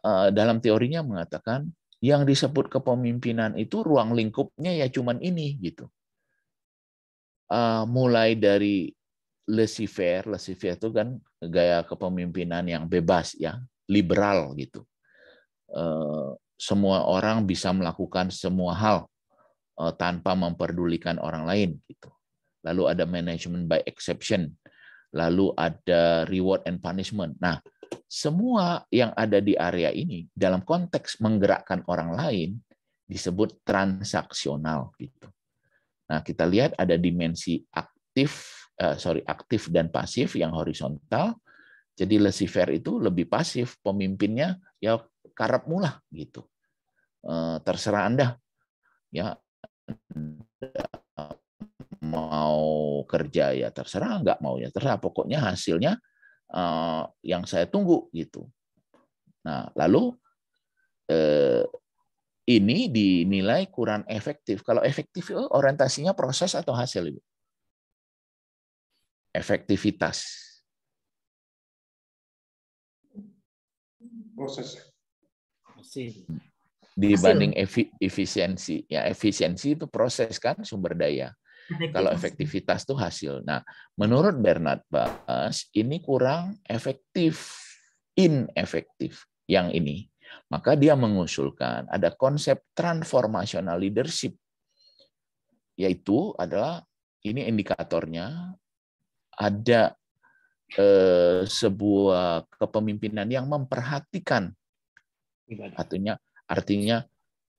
dalam teorinya mengatakan yang disebut kepemimpinan itu ruang lingkupnya ya cuman ini gitu. Mulai dari laissez-faire itu kan gaya kepemimpinan yang bebas ya, liberal gitu. Semua orang bisa melakukan semua hal tanpa memperdulikan orang lain gitu. Lalu ada management by exception, lalu ada reward and punishment. Nah, semua yang ada di area ini dalam konteks menggerakkan orang lain disebut transaksional gitu. Nah, kita lihat ada dimensi aktif dan pasif yang horizontal. Jadi laissez-faire itu lebih pasif, pemimpinnya ya karep mulah gitu. Terserah Anda ya, mau kerja ya terserah, nggak mau ya terserah, pokoknya hasilnya yang saya tunggu gitu. Nah, lalu ini dinilai kurang efektif. Kalau efektif itu orientasinya proses atau hasil, Ibu? Efektivitas. Proses. Dibanding efisiensi. Ya, efisiensi itu proses kan, sumber daya. Kalau efektivitas itu hasil. Nah, menurut Bernard Bass ini kurang efektif, inefektif yang ini. Maka dia mengusulkan ada konsep transformational leadership, yaitu adalah ini indikatornya ada sebuah kepemimpinan yang memperhatikan, artinya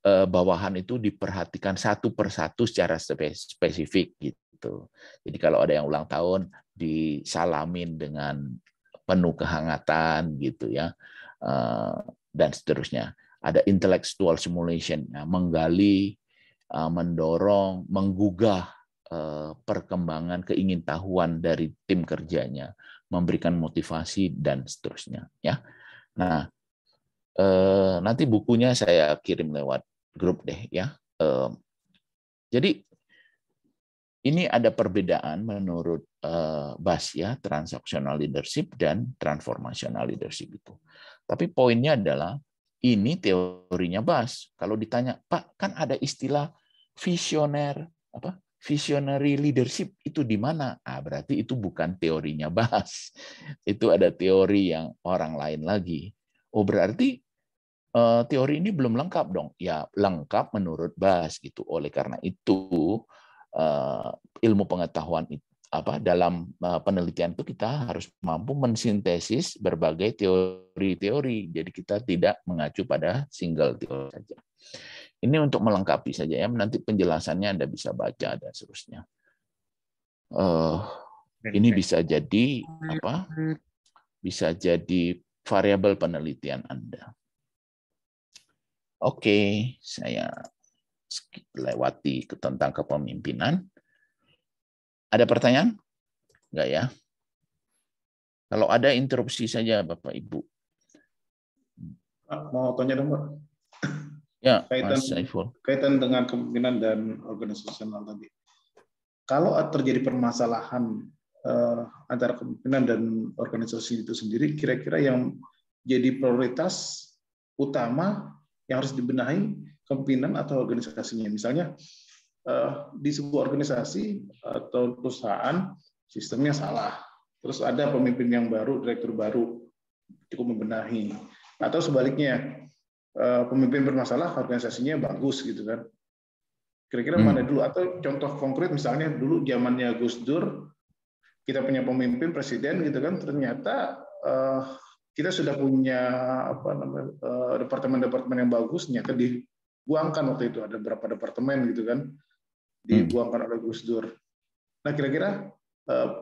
bawahan itu diperhatikan satu persatu secara spesifik gitu. Jadi kalau ada yang ulang tahun disalamin dengan penuh kehangatan gitu ya, dan seterusnya. Ada intellectual stimulation, menggali, mendorong, menggugah perkembangan keingintahuan dari tim kerjanya, memberikan motivasi dan seterusnya ya. Nah, nanti bukunya saya kirim lewat grup deh ya. Jadi ini ada perbedaan menurut Bass ya, transactional leadership dan transformational leadership itu. Tapi poinnya adalah ini teorinya Bass. Kalau ditanya, Pak, kan ada istilah visioner, visionary leadership itu di mana? berarti itu bukan teorinya Bas. Itu ada teori yang orang lain lagi. Oh, berarti teori ini belum lengkap dong. Ya, lengkap menurut Bas gitu. Oleh karena itu ilmu pengetahuan dalam penelitian itu kita harus mampu mensintesis berbagai teori-teori. Jadi kita tidak mengacu pada single teori saja. Ini untuk melengkapi saja ya. Nanti penjelasannya Anda bisa baca dan seterusnya. Ini bisa jadi Bisa jadi variabel penelitian Anda. Oke, saya lewati tentang kepemimpinan. Ada pertanyaan? Enggak ya? Kalau ada interupsi saja Bapak Ibu. Mau tanya dong, Pak? Ya, Mas Saiful. Kaitan dengan kepemimpinan dan organisasional tadi. Kalau terjadi permasalahan antara kepemimpinan dan organisasi itu sendiri, kira-kira yang jadi prioritas utama yang harus dibenahi kepemimpinan atau organisasinya. Misalnya di sebuah organisasi atau perusahaan sistemnya salah, terus ada pemimpin yang baru, direktur baru, cukup membenahi. Atau sebaliknya, pemimpin bermasalah, organisasinya bagus gitu kan. Kira-kira mana dulu? Atau contoh konkret misalnya dulu zamannya Gus Dur, kita punya pemimpin presiden gitu kan, ternyata kita sudah punya departemen-departemen yang bagus, ternyata dibuangkan waktu itu, ada beberapa departemen gitu kan, dibuangkan oleh Gus Dur. Nah, kira-kira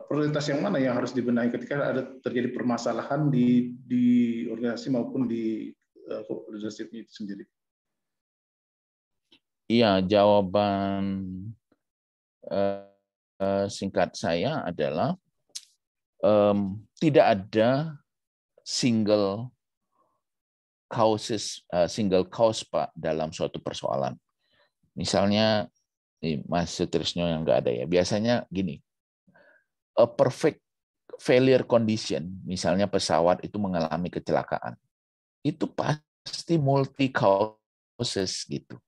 prioritas yang mana yang harus dibenahi ketika ada terjadi permasalahan di organisasi maupun di leadership-nya itu sendiri? Iya, jawaban singkat saya adalah tidak ada single cause Pak dalam suatu persoalan. Misalnya Mas Sutrisno yang nggak ada ya. Biasanya gini, a perfect failure condition, misalnya pesawat itu mengalami kecelakaan, itu pasti multi causes gitu.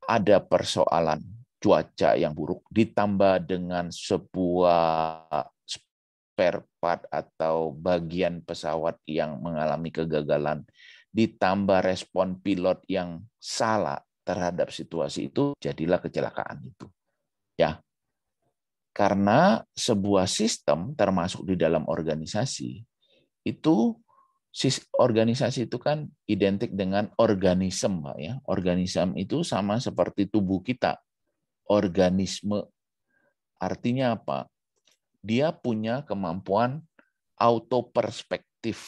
Ada persoalan cuaca yang buruk ditambah dengan sebuah spare part atau bagian pesawat yang mengalami kegagalan, ditambah respon pilot yang salah terhadap situasi itu, jadilah kecelakaan itu. Ya. Karena sebuah sistem termasuk di dalam organisasi itu organisasi itu kan identik dengan organisme, Pak ya. Organisme itu sama seperti tubuh kita. Organisme artinya apa? Dia punya kemampuan autoperspektif.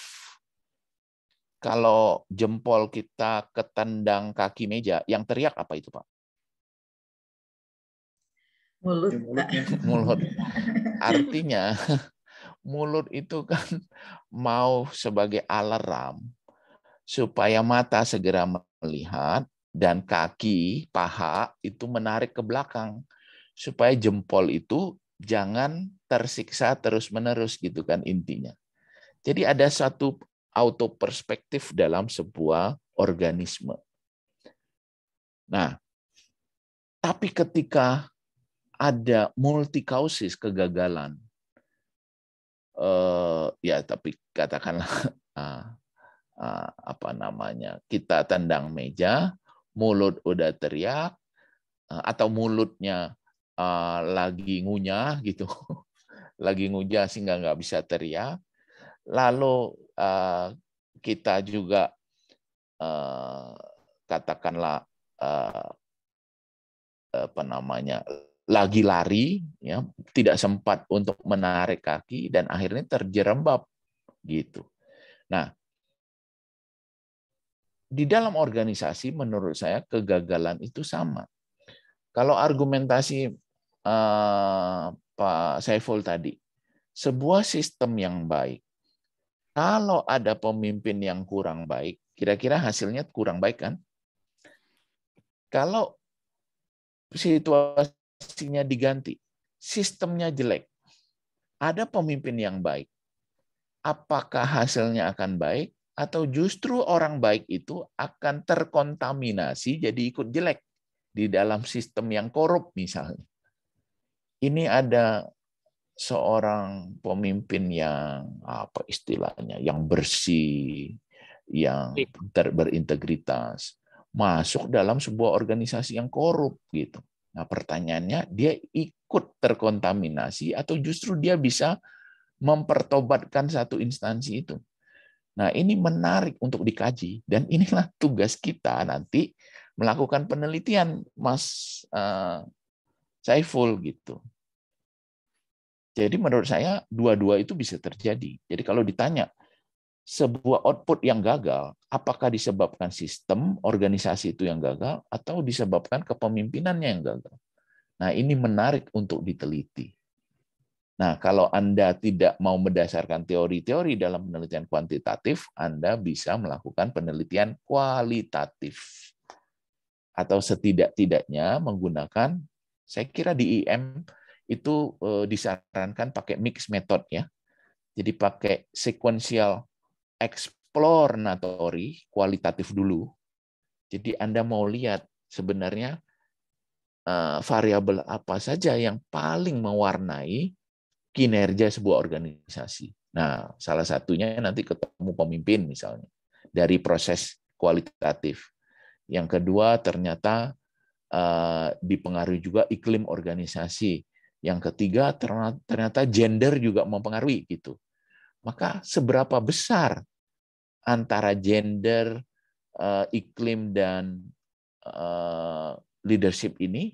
Kalau jempol kita ketendang kaki meja, yang teriak apa itu, Pak? Mulut. Mulut. Artinya mulut itu kan mau sebagai alarm supaya mata segera melihat dan kaki, paha itu menarik ke belakang supaya jempol itu jangan tersiksa terus-menerus gitu kan intinya. Jadi ada satu auto perspektif dalam sebuah organisme. Nah, tapi ketika ada multi causes kegagalan, ya tapi katakanlah kita tendang meja, mulut udah teriak atau mulutnya lagi ngunyah gitu, lagi ngunyah sehingga nggak bisa teriak, lalu kita juga katakanlah lagi lari, ya, tidak sempat untuk menarik kaki dan akhirnya terjerembab gitu. Nah, di dalam organisasi menurut saya kegagalan itu sama. Kalau argumentasi Pak Saiful tadi, sebuah sistem yang baik, kalau ada pemimpin yang kurang baik, kira-kira hasilnya kurang baik kan? Kalau situasinya diganti, sistemnya jelek, ada pemimpin yang baik, apakah hasilnya akan baik atau justru orang baik itu akan terkontaminasi jadi ikut jelek di dalam sistem yang korup misalnya. Ini ada seorang pemimpin yang apa istilahnya, yang bersih, yang berintegritas, masuk dalam sebuah organisasi yang korup gitu. Nah, pertanyaannya, dia ikut terkontaminasi atau justru dia bisa mempertobatkan satu instansi itu. Nah, ini menarik untuk dikaji, dan inilah tugas kita nanti melakukan penelitian, Mas Saiful gitu. Jadi menurut saya dua-dua itu bisa terjadi. Jadi kalau ditanya sebuah output yang gagal, apakah disebabkan sistem organisasi itu yang gagal atau disebabkan kepemimpinannya yang gagal? Nah, ini menarik untuk diteliti. Nah, kalau Anda tidak mau mendasarkan teori-teori dalam penelitian kuantitatif, Anda bisa melakukan penelitian kualitatif. Atau setidak-tidaknya menggunakan, saya kira di IM itu disarankan pakai mix method ya. Jadi pakai sequential exploratory kualitatif dulu. Jadi Anda mau lihat sebenarnya variabel apa saja yang paling mewarnai kinerja sebuah organisasi. Nah, salah satunya nanti ketemu pemimpin misalnya dari proses kualitatif. Yang kedua ternyata dipengaruhi juga iklim organisasi. Yang ketiga ternyata gender juga mempengaruhi gitu. Maka seberapa besar antara gender, iklim dan leadership ini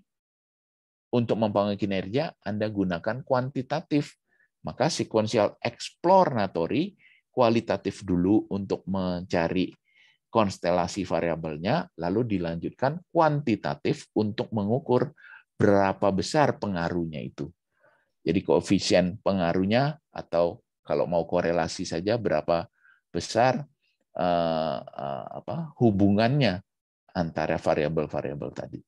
untuk mempengaruhi kinerja, Anda gunakan kuantitatif. Maka sequential exploratory kualitatif dulu untuk mencari konstelasi variabelnya, lalu dilanjutkan kuantitatif untuk mengukur berapa besar pengaruhnya itu. Jadi koefisien pengaruhnya, atau kalau mau korelasi saja berapa besar hubungannya antara variabel-variabel tadi.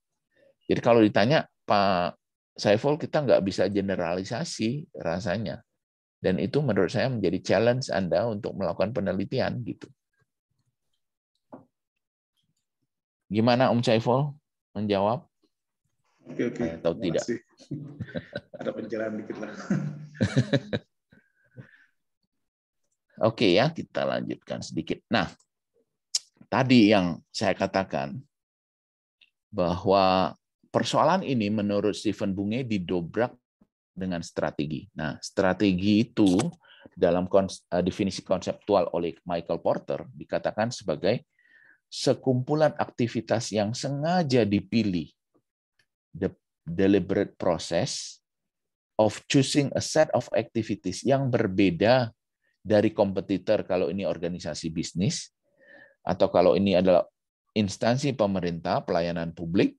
Jadi kalau ditanya Pak Saiful, kita nggak bisa generalisasi rasanya. Dan itu menurut saya menjadi challenge Anda untuk melakukan penelitian gitu. Gimana Om Saiful menjawab? Oke. Atau tidak? Ada pencerahan dikit lah. Oke ya, kita lanjutkan sedikit. Nah, tadi yang saya katakan bahwa persoalan ini menurut Stephen Bunge didobrak dengan strategi. Nah, strategi itu dalam definisi konseptual oleh Michael Porter dikatakan sebagai sekumpulan aktivitas yang sengaja dipilih, the deliberate process of choosing a set of activities yang berbeda dari kompetitor kalau ini organisasi bisnis, atau kalau ini adalah instansi pemerintah, pelayanan publik,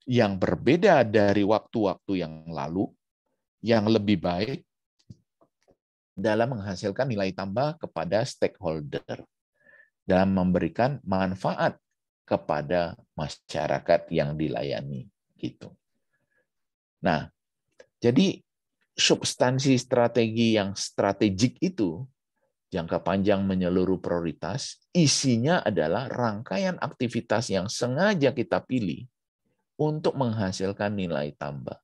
yang berbeda dari waktu-waktu yang lalu, yang lebih baik dalam menghasilkan nilai tambah kepada stakeholder, dalam memberikan manfaat kepada masyarakat yang dilayani gitu. Nah, jadi substansi strategi yang strategik itu jangka panjang menyeluruh prioritas, isinya adalah rangkaian aktivitas yang sengaja kita pilih untuk menghasilkan nilai tambah.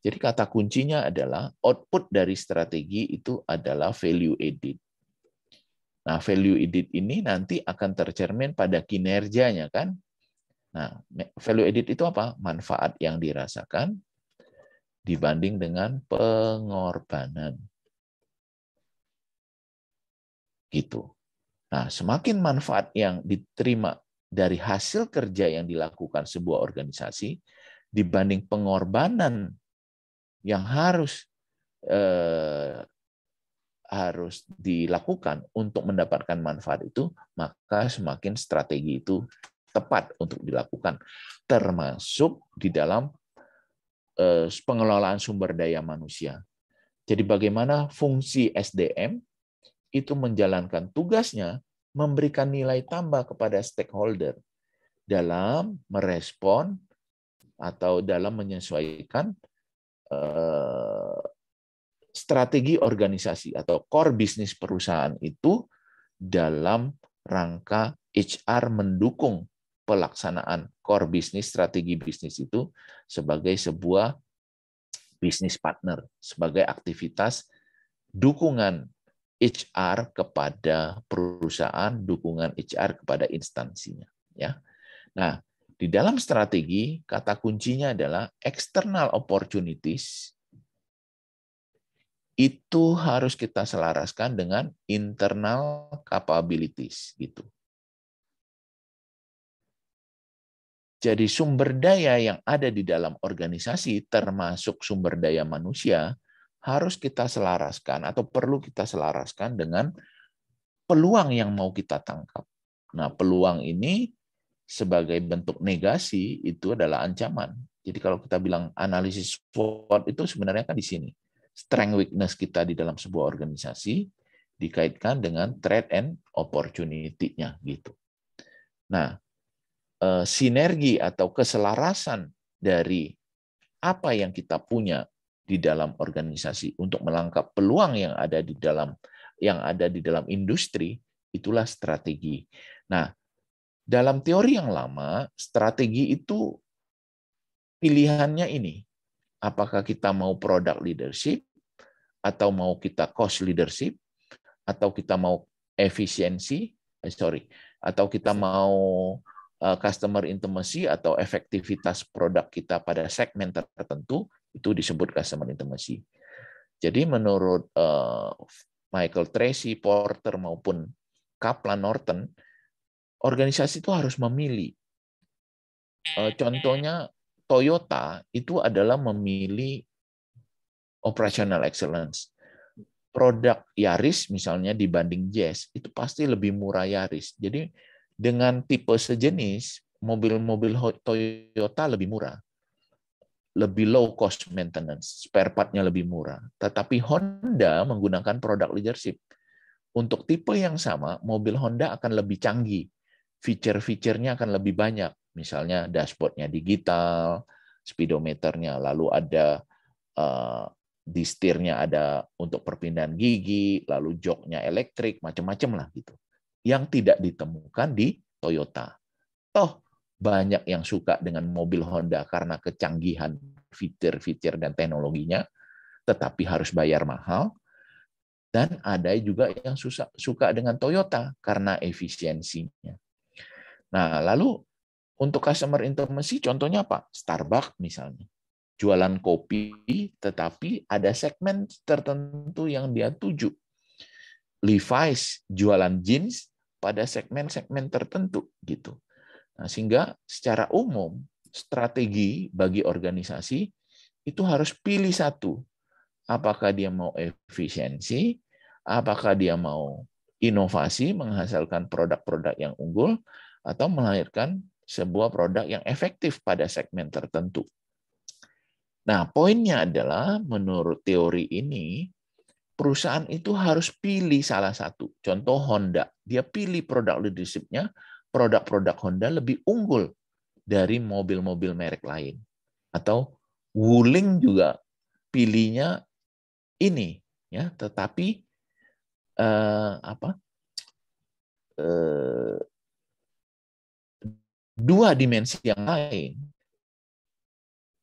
Jadi kata kuncinya adalah output dari strategi itu adalah value added. Nah, value added ini nanti akan tercermin pada kinerjanya kan. Nah, value added itu apa? Manfaat yang dirasakan dibanding dengan pengorbanan. Gitu. Nah, semakin manfaat yang diterima dari hasil kerja yang dilakukan sebuah organisasi dibanding pengorbanan yang harus dilakukan untuk mendapatkan manfaat itu, maka semakin strategi itu tepat untuk dilakukan, termasuk di dalam pengelolaan sumber daya manusia. Jadi bagaimana fungsi SDM itu menjalankan tugasnya memberikan nilai tambah kepada stakeholder dalam merespon atau dalam menyesuaikan strategi organisasi atau core bisnis perusahaan itu dalam rangka HR mendukung pelaksanaan core bisnis, strategi bisnis itu sebagai sebuah bisnis partner sebagai aktivitas dukungan HR kepada perusahaan, dukungan HR kepada instansinya. Ya. Nah, di dalam strategi, kata kuncinya adalah external opportunities itu harus kita selaraskan dengan internal capabilities gitu. Jadi sumber daya yang ada di dalam organisasi termasuk sumber daya manusia harus kita selaraskan atau perlu kita selaraskan dengan peluang yang mau kita tangkap. Nah, peluang ini sebagai bentuk negasi itu adalah ancaman. Jadi kalau kita bilang analisis SWOT itu sebenarnya kan di sini. Strength weakness kita di dalam sebuah organisasi dikaitkan dengan threat and opportunity-nya gitu. Nah, sinergi atau keselarasan dari apa yang kita punya di dalam organisasi untuk melangkap peluang yang ada di dalam industri, itulah strategi. Nah, dalam teori yang lama, strategi itu pilihannya ini. Apakah kita mau product leadership, atau mau kita cost leadership, atau kita mau efisiensi, atau kita mau customer intimacy atau efektivitas produk kita pada segmen tertentu, itu disebut customer intimacy. Jadi menurut Michael Tracy, Porter maupun Kaplan Norton, organisasi itu harus memilih. Contohnya Toyota itu adalah memilih operational excellence. Produk Yaris misalnya dibanding Jazz itu pasti lebih murah Yaris. Jadi dengan tipe sejenis mobil-mobil Toyota lebih murah, lebih low cost maintenance, spare part-nya lebih murah. Tetapi Honda menggunakan product leadership. Untuk tipe yang sama, mobil Honda akan lebih canggih, feature-feature-nya akan lebih banyak. Misalnya dashboard-nya digital, speedometer-nya, lalu ada di setirnya ada untuk perpindahan gigi, lalu joknya elektrik, macam-macam lah gitu. Yang tidak ditemukan di Toyota. Toh banyak yang suka dengan mobil Honda karena kecanggihan fitur-fitur dan teknologinya, tetapi harus bayar mahal. Dan ada juga yang suka dengan Toyota karena efisiensinya. Nah, lalu untuk customer intimacy contohnya apa? Starbucks misalnya. Jualan kopi, tetapi ada segmen tertentu yang dia tuju. Levi's jualan jeans pada segmen-segmen tertentu gitu. Nah, sehingga secara umum strategi bagi organisasi itu harus pilih satu. Apakah dia mau efisiensi, apakah dia mau inovasi menghasilkan produk-produk yang unggul, atau melahirkan sebuah produk yang efektif pada segmen tertentu. Nah, poinnya adalah menurut teori ini, perusahaan itu harus pilih salah satu. Contoh Honda, dia pilih produk leadership-nya, produk-produk Honda lebih unggul dari mobil-mobil merek lain. Atau Wuling juga pilihnya ini, ya, tetapi dua dimensi yang lain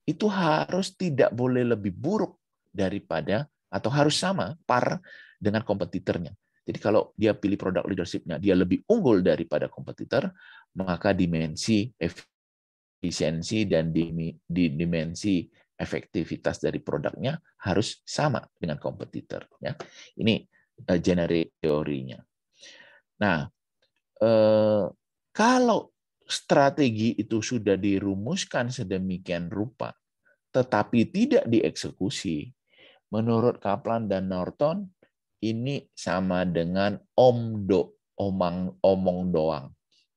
itu harus tidak boleh lebih buruk daripada atau harus sama par dengan kompetitornya. Jadi kalau dia pilih produk leadership-nya, dia lebih unggul daripada kompetitor, maka dimensi efisiensi dan dimensi efektivitas dari produknya harus sama dengan kompetitor. Ya, ini generik teorinya. Nah, kalau strategi itu sudah dirumuskan sedemikian rupa, tetapi tidak dieksekusi, menurut Kaplan dan Norton, ini sama dengan omong doang.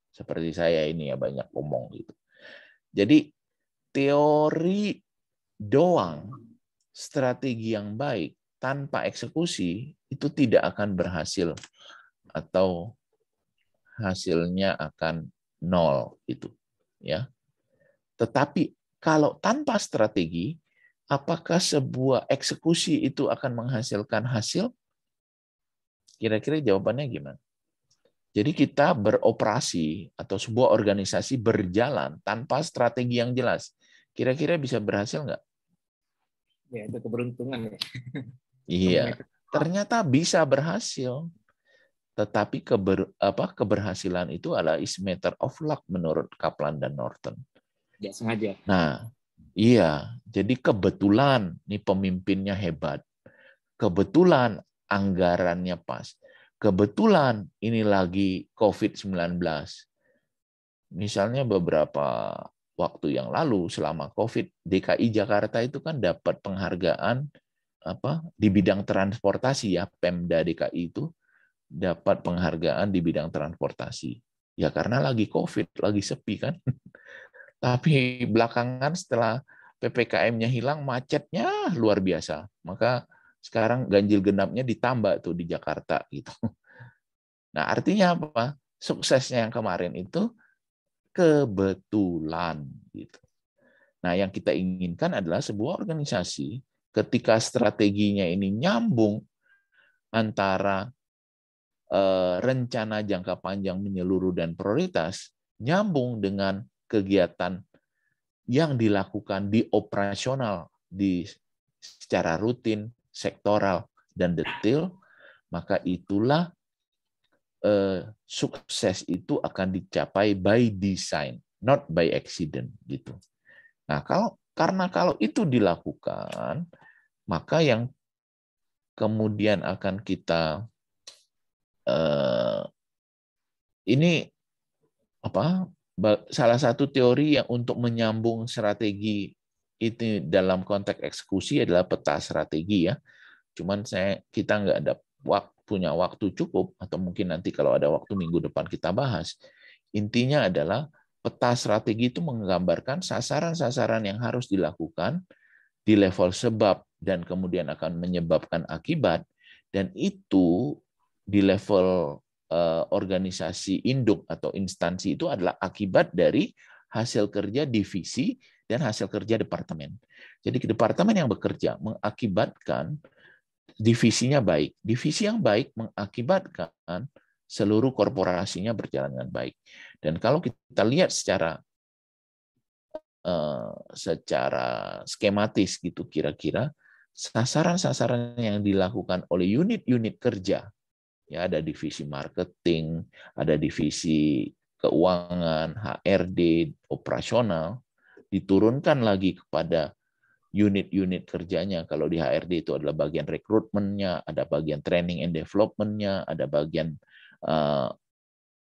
Seperti saya ini ya banyak omong gitu. Jadi teori doang, strategi yang baik tanpa eksekusi itu tidak akan berhasil atau hasilnya akan nol itu, ya. Tetapi kalau tanpa strategi, apakah sebuah eksekusi itu akan menghasilkan hasil? Kira-kira jawabannya gimana? Jadi kita beroperasi atau sebuah organisasi berjalan tanpa strategi yang jelas. Kira-kira bisa berhasil nggak? Ya, itu keberuntungan ya. Iya, ternyata bisa berhasil. Tetapi keberhasilan itu adalah is matter of luck menurut Kaplan dan Norton. Ya, sengaja. Nah, iya. Jadi kebetulan nih pemimpinnya hebat. Kebetulan anggarannya pas. Kebetulan ini lagi COVID-19. Misalnya beberapa waktu yang lalu selama COVID, DKI Jakarta itu kan dapat penghargaan di bidang transportasi ya, Pemda DKI itu dapat penghargaan di bidang transportasi. Ya karena lagi COVID, lagi sepi kan. Tapi belakangan setelah PPKM-nya hilang, macetnya luar biasa. Maka sekarang ganjil genapnya ditambah tuh di Jakarta gitu. Nah, artinya apa? Suksesnya yang kemarin itu kebetulan gitu. Nah, yang kita inginkan adalah sebuah organisasi ketika strateginya ini nyambung antara rencana jangka panjang menyeluruh dan prioritas, nyambung dengan kegiatan yang dilakukan di operasional secara rutin, sektoral, dan detail, maka itulah sukses itu akan dicapai by design, not by accident gitu. Nah, kalau itu dilakukan, maka yang kemudian akan kita ini salah satu teori yang untuk menyambung strategi itu dalam konteks eksekusi adalah peta strategi ya. Cuman kita nggak ada punya waktu cukup, atau mungkin nanti kalau ada waktu minggu depan kita bahas. Intinya adalah peta strategi itu menggambarkan sasaran-sasaran yang harus dilakukan di level sebab dan kemudian akan menyebabkan akibat, dan itu di level organisasi induk atau instansi itu adalah akibat dari hasil kerja divisi dan hasil kerja departemen. Jadi departemen yang bekerja mengakibatkan divisinya baik. Divisi yang baik mengakibatkan seluruh korporasinya berjalan dengan baik. Dan kalau kita lihat secara skematis gitu kira-kira sasaran-sasaran yang dilakukan oleh unit-unit kerja, ya ada divisi marketing, ada divisi keuangan, HRD, operasional, diturunkan lagi kepada unit-unit kerjanya. Kalau di HRD itu adalah bagian rekrutmennya, ada bagian training and development-nya, ada bagian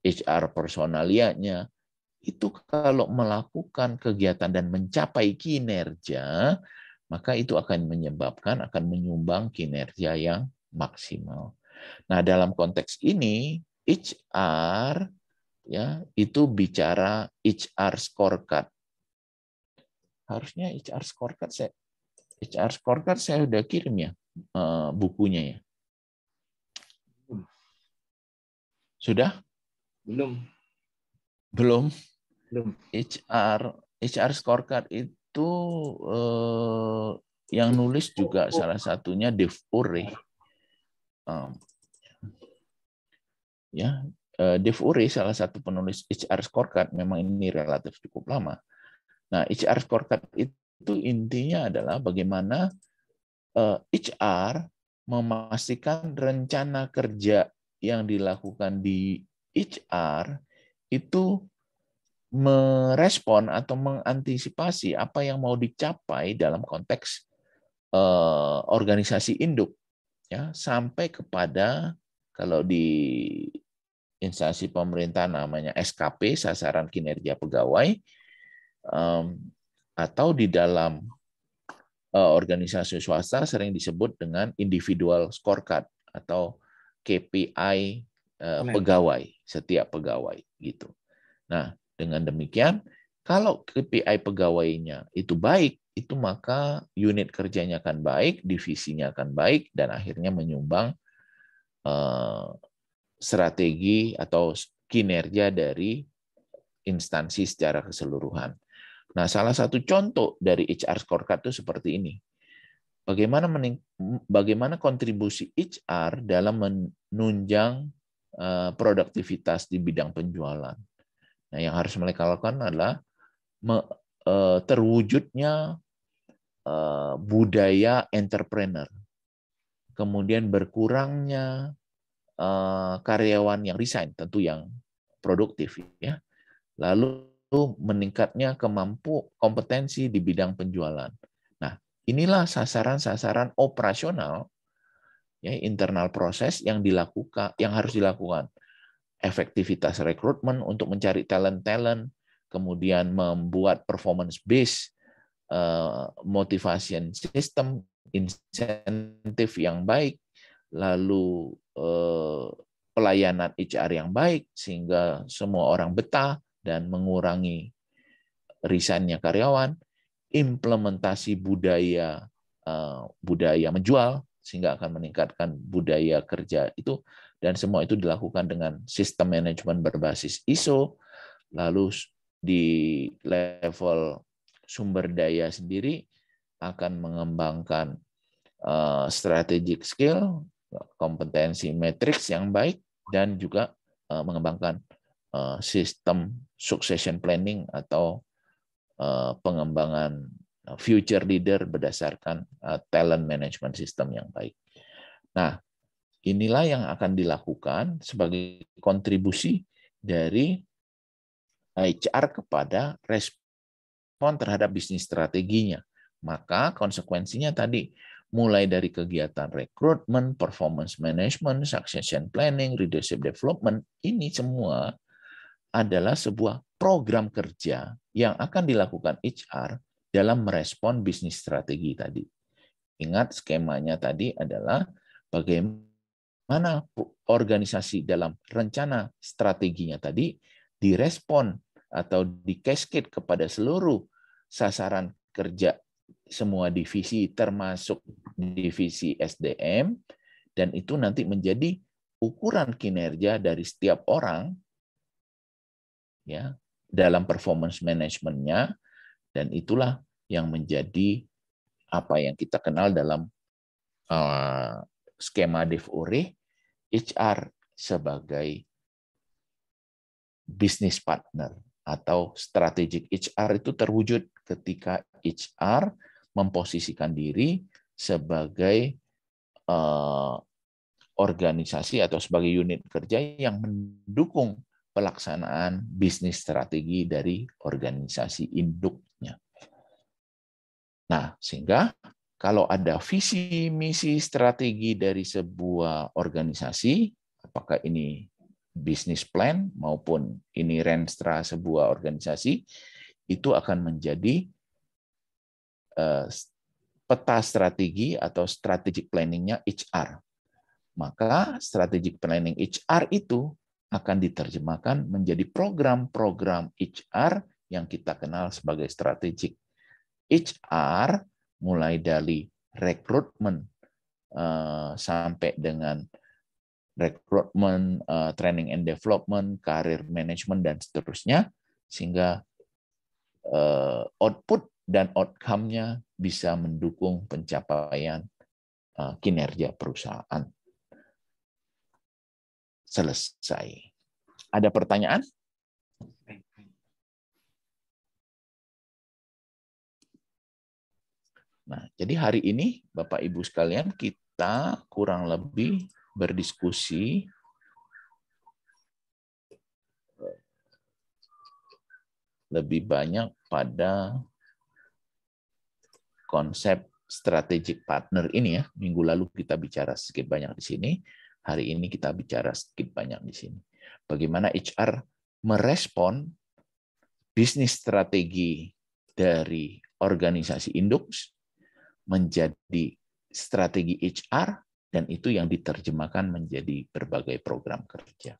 HR personalianya. Itu kalau melakukan kegiatan dan mencapai kinerja, maka itu akan menyumbang kinerja yang maksimal. Nah, dalam konteks ini HR ya itu bicara HR scorecard. Harusnya HR scorecard saya udah kirim ya bukunya ya. Sudah? Belum. HR scorecard itu yang nulis juga salah satunya Dave Urey. Dave Urey salah satu penulis HR scorecard, memang ini relatif cukup lama. Nah, HR scorecard itu intinya adalah bagaimana HR memastikan rencana kerja yang dilakukan di HR itu merespon atau mengantisipasi apa yang mau dicapai dalam konteks organisasi induk, ya, sampai kepada kalau di instansi pemerintah namanya SKP, sasaran kinerja pegawai, atau di dalam organisasi swasta sering disebut dengan individual scorecard atau KPI pegawai, setiap pegawai gitu. Nah, dengan demikian kalau KPI pegawainya itu baik, itu maka unit kerjanya akan baik, divisinya akan baik, dan akhirnya menyumbang strategi atau kinerja dari instansi secara keseluruhan. Nah, salah satu contoh dari HR scorecard itu seperti ini. Bagaimana kontribusi HR dalam menunjang produktivitas di bidang penjualan. Nah, yang harus mereka lakukan adalah terwujudnya budaya entrepreneur, kemudian berkurangnya karyawan yang resign, tentu yang produktif ya, lalu meningkatnya kompetensi di bidang penjualan. Nah, inilah sasaran-sasaran operasional ya, internal proses yang harus dilakukan. Efektivitas rekrutmen untuk mencari talent, kemudian membuat performance based motivation system, insentif yang baik, lalu pelayanan HR yang baik sehingga semua orang betah dan mengurangi resign-nya karyawan, implementasi budaya menjual sehingga akan meningkatkan budaya kerja itu, dan semua itu dilakukan dengan sistem manajemen berbasis ISO. Lalu di level sumber daya sendiri akan mengembangkan strategic skill, kompetensi matriks yang baik, dan juga mengembangkan sistem succession planning atau pengembangan future leader berdasarkan talent management system yang baik. Nah, inilah yang akan dilakukan sebagai kontribusi dari HR kepada respon terhadap bisnis strateginya. Maka konsekuensinya tadi, mulai dari kegiatan rekrutmen, performance management, succession planning, leadership development, ini semua adalah sebuah program kerja yang akan dilakukan HR dalam merespon bisnis strategi tadi. Ingat skemanya tadi adalah bagaimana organisasi dalam rencana strateginya tadi direspon atau di-cascade kepada seluruh sasaran kerja semua divisi termasuk divisi SDM, dan itu nanti menjadi ukuran kinerja dari setiap orang ya dalam performance manajemennya, dan itulah yang menjadi apa yang kita kenal dalam skema DevOre, HR sebagai business partner atau strategic HR itu terwujud ketika HR memposisikan diri sebagai organisasi atau sebagai unit kerja yang mendukung pelaksanaan bisnis strategi dari organisasi induknya. Nah, sehingga kalau ada visi, misi, strategi dari sebuah organisasi, apakah ini bisnis plan maupun ini renstra sebuah organisasi, itu akan menjadi peta strategi atau strategic planning-nya HR. Maka strategic planning HR itu akan diterjemahkan menjadi program-program HR yang kita kenal sebagai strategic HR, mulai dari rekrutmen sampai dengan rekrutmen, training and development, career management, dan seterusnya, sehingga output dan outcome-nya bisa mendukung pencapaian kinerja perusahaan. Selesai. Ada pertanyaan? Nah, jadi hari ini Bapak Ibu sekalian kita kurang lebih berdiskusi lebih banyak pada konsep strategic partner ini ya. Minggu lalu kita bicara sedikit banyak di sini, hari ini kita bicara sedikit banyak di sini. Bagaimana HR merespon bisnis strategi dari organisasi induk menjadi strategi HR, dan itu yang diterjemahkan menjadi berbagai program kerja.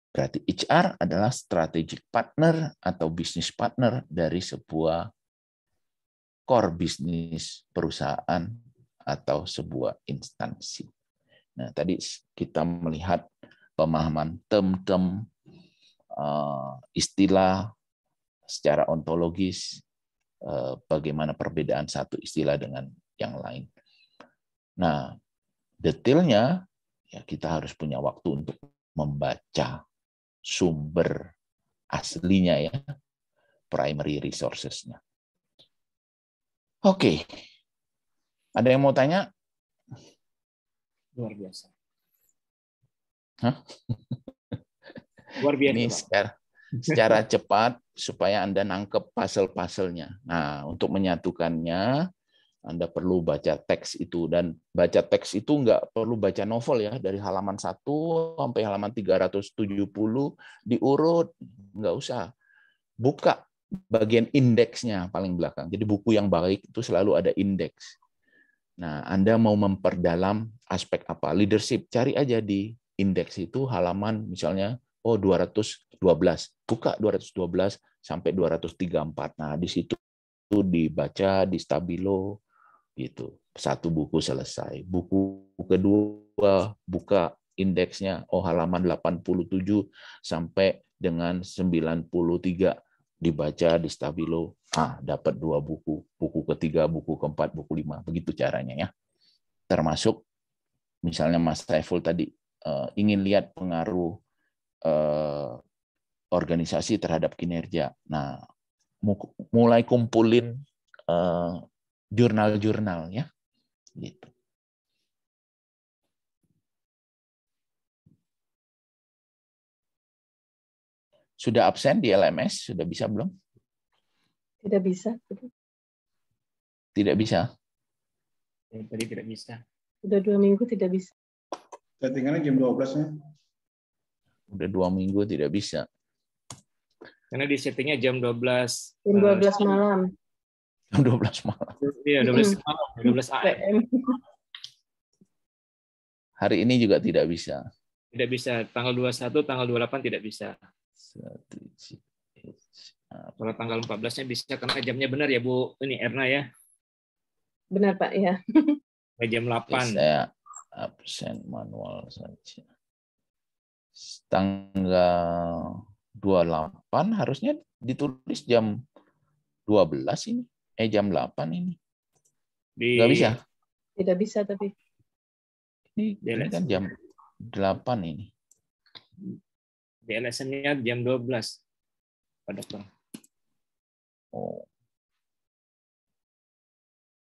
Berarti HR adalah strategic partner atau business partner dari sebuah core bisnis perusahaan atau sebuah instansi. Nah, tadi kita melihat pemahaman term-term, istilah secara ontologis, bagaimana perbedaan satu istilah dengan yang lain. Nah, detailnya ya kita harus punya waktu untuk membaca sumber aslinya ya, primary resources-nya. Oke. Ada yang mau tanya? Luar biasa. Hah? Luar biasa. Ini secara cepat supaya Anda nangkep puzzle-puzzle-nya. Nah, untuk menyatukannya, Anda perlu baca teks itu. Dan baca teks itu nggak perlu baca novel ya, dari halaman 1 sampai halaman 370 diurut, nggak usah. Buka bagian indeksnya paling belakang. Jadi buku yang baik itu selalu ada indeks. Nah, Anda mau memperdalam aspek apa? Leadership, cari aja di indeks itu halaman misalnya 212. Buka 212 sampai 234. Nah, di situ dibaca di stabilo gitu. Satu buku selesai. Buku kedua buka indeksnya halaman 87 sampai dengan 93 dibaca di stabilo. Dapat 2 buku. Buku ketiga, buku keempat, buku 5. Begitu caranya ya. Termasuk misalnya Mas Saiful tadi ingin lihat pengaruh organisasi terhadap kinerja. Nah, mulai kumpulin jurnal-jurnal ya, gitu. Sudah absen di LMS? Sudah bisa belum? Tidak bisa. Tidak bisa. Tadi tidak bisa. Sudah 2 minggu tidak bisa. Settingannya jam 12-nya. Udah 2 minggu tidak bisa. Karena di settingnya jam 12. Jam 12 malam. Jam 12 malam. Iya, 12 malam, 12 AM. Hari ini juga tidak bisa. Tidak bisa. Tanggal 21, tanggal 28 tidak bisa. Kalau tanggal 14-nya bisa karena jamnya benar ya Bu. Ini Erna ya. Benar Pak ya. Jam 8. Saya absen manual saja. Tanggal 28 harusnya ditulis jam 12 ini. Jam 8 ini. Nggak bisa? Tidak bisa tapi. Ini kan jam 8 ini. Di LSM-nya jam 12, Pak Dokter.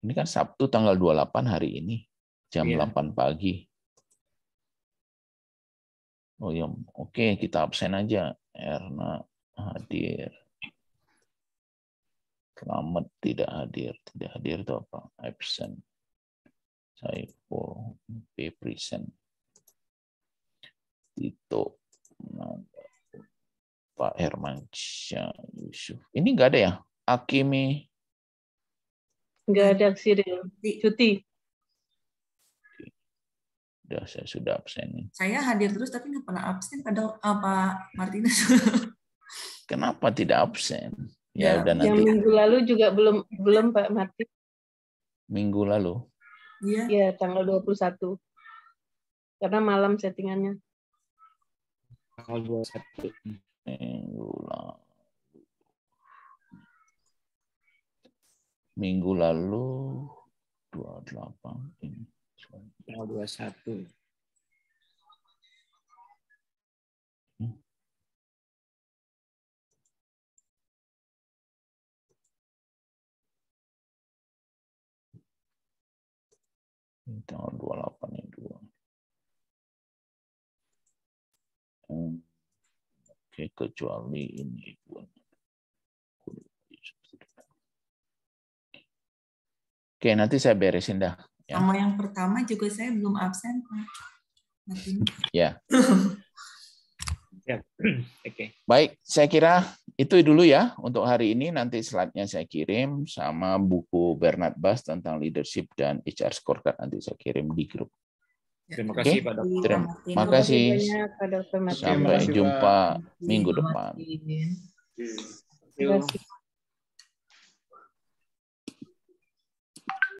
Ini kan Sabtu tanggal 28 hari ini. Jam 8 pagi. Ya, oke, kita absen aja. Erna hadir. Selamat tidak hadir. Tidak hadir itu apa? Absent. Saiful be present. Tito. Pak Hermansyah Yusuf. Ini enggak ada ya? Akimi. Enggak ada Cyril. Cuti. Saya sudah absen. Saya hadir terus tapi nggak pernah absen pada Pak Martinus. Kenapa tidak absen? Ya udah nanti. Yang minggu lalu juga belum Pak Martin. Minggu lalu? Iya. Iya, tanggal 21. Karena malam settingannya. Tanggal 21. Minggu lalu 28 ini. Tanggal 21. Tanggal 28 ini 2. Oke, kecuali ini. Oke, nanti saya beresin dah. Ya. Sama yang pertama juga saya belum absen, Pak. Ya. Oke. Baik, saya kira itu dulu ya untuk hari ini. Nanti slide-nya saya kirim sama buku Bernard Bass tentang leadership dan HR scorecard nanti saya kirim di grup. Terima kasih Pak Dokter. Terima kasih. Sampai jumpa minggu depan. Terima kasih.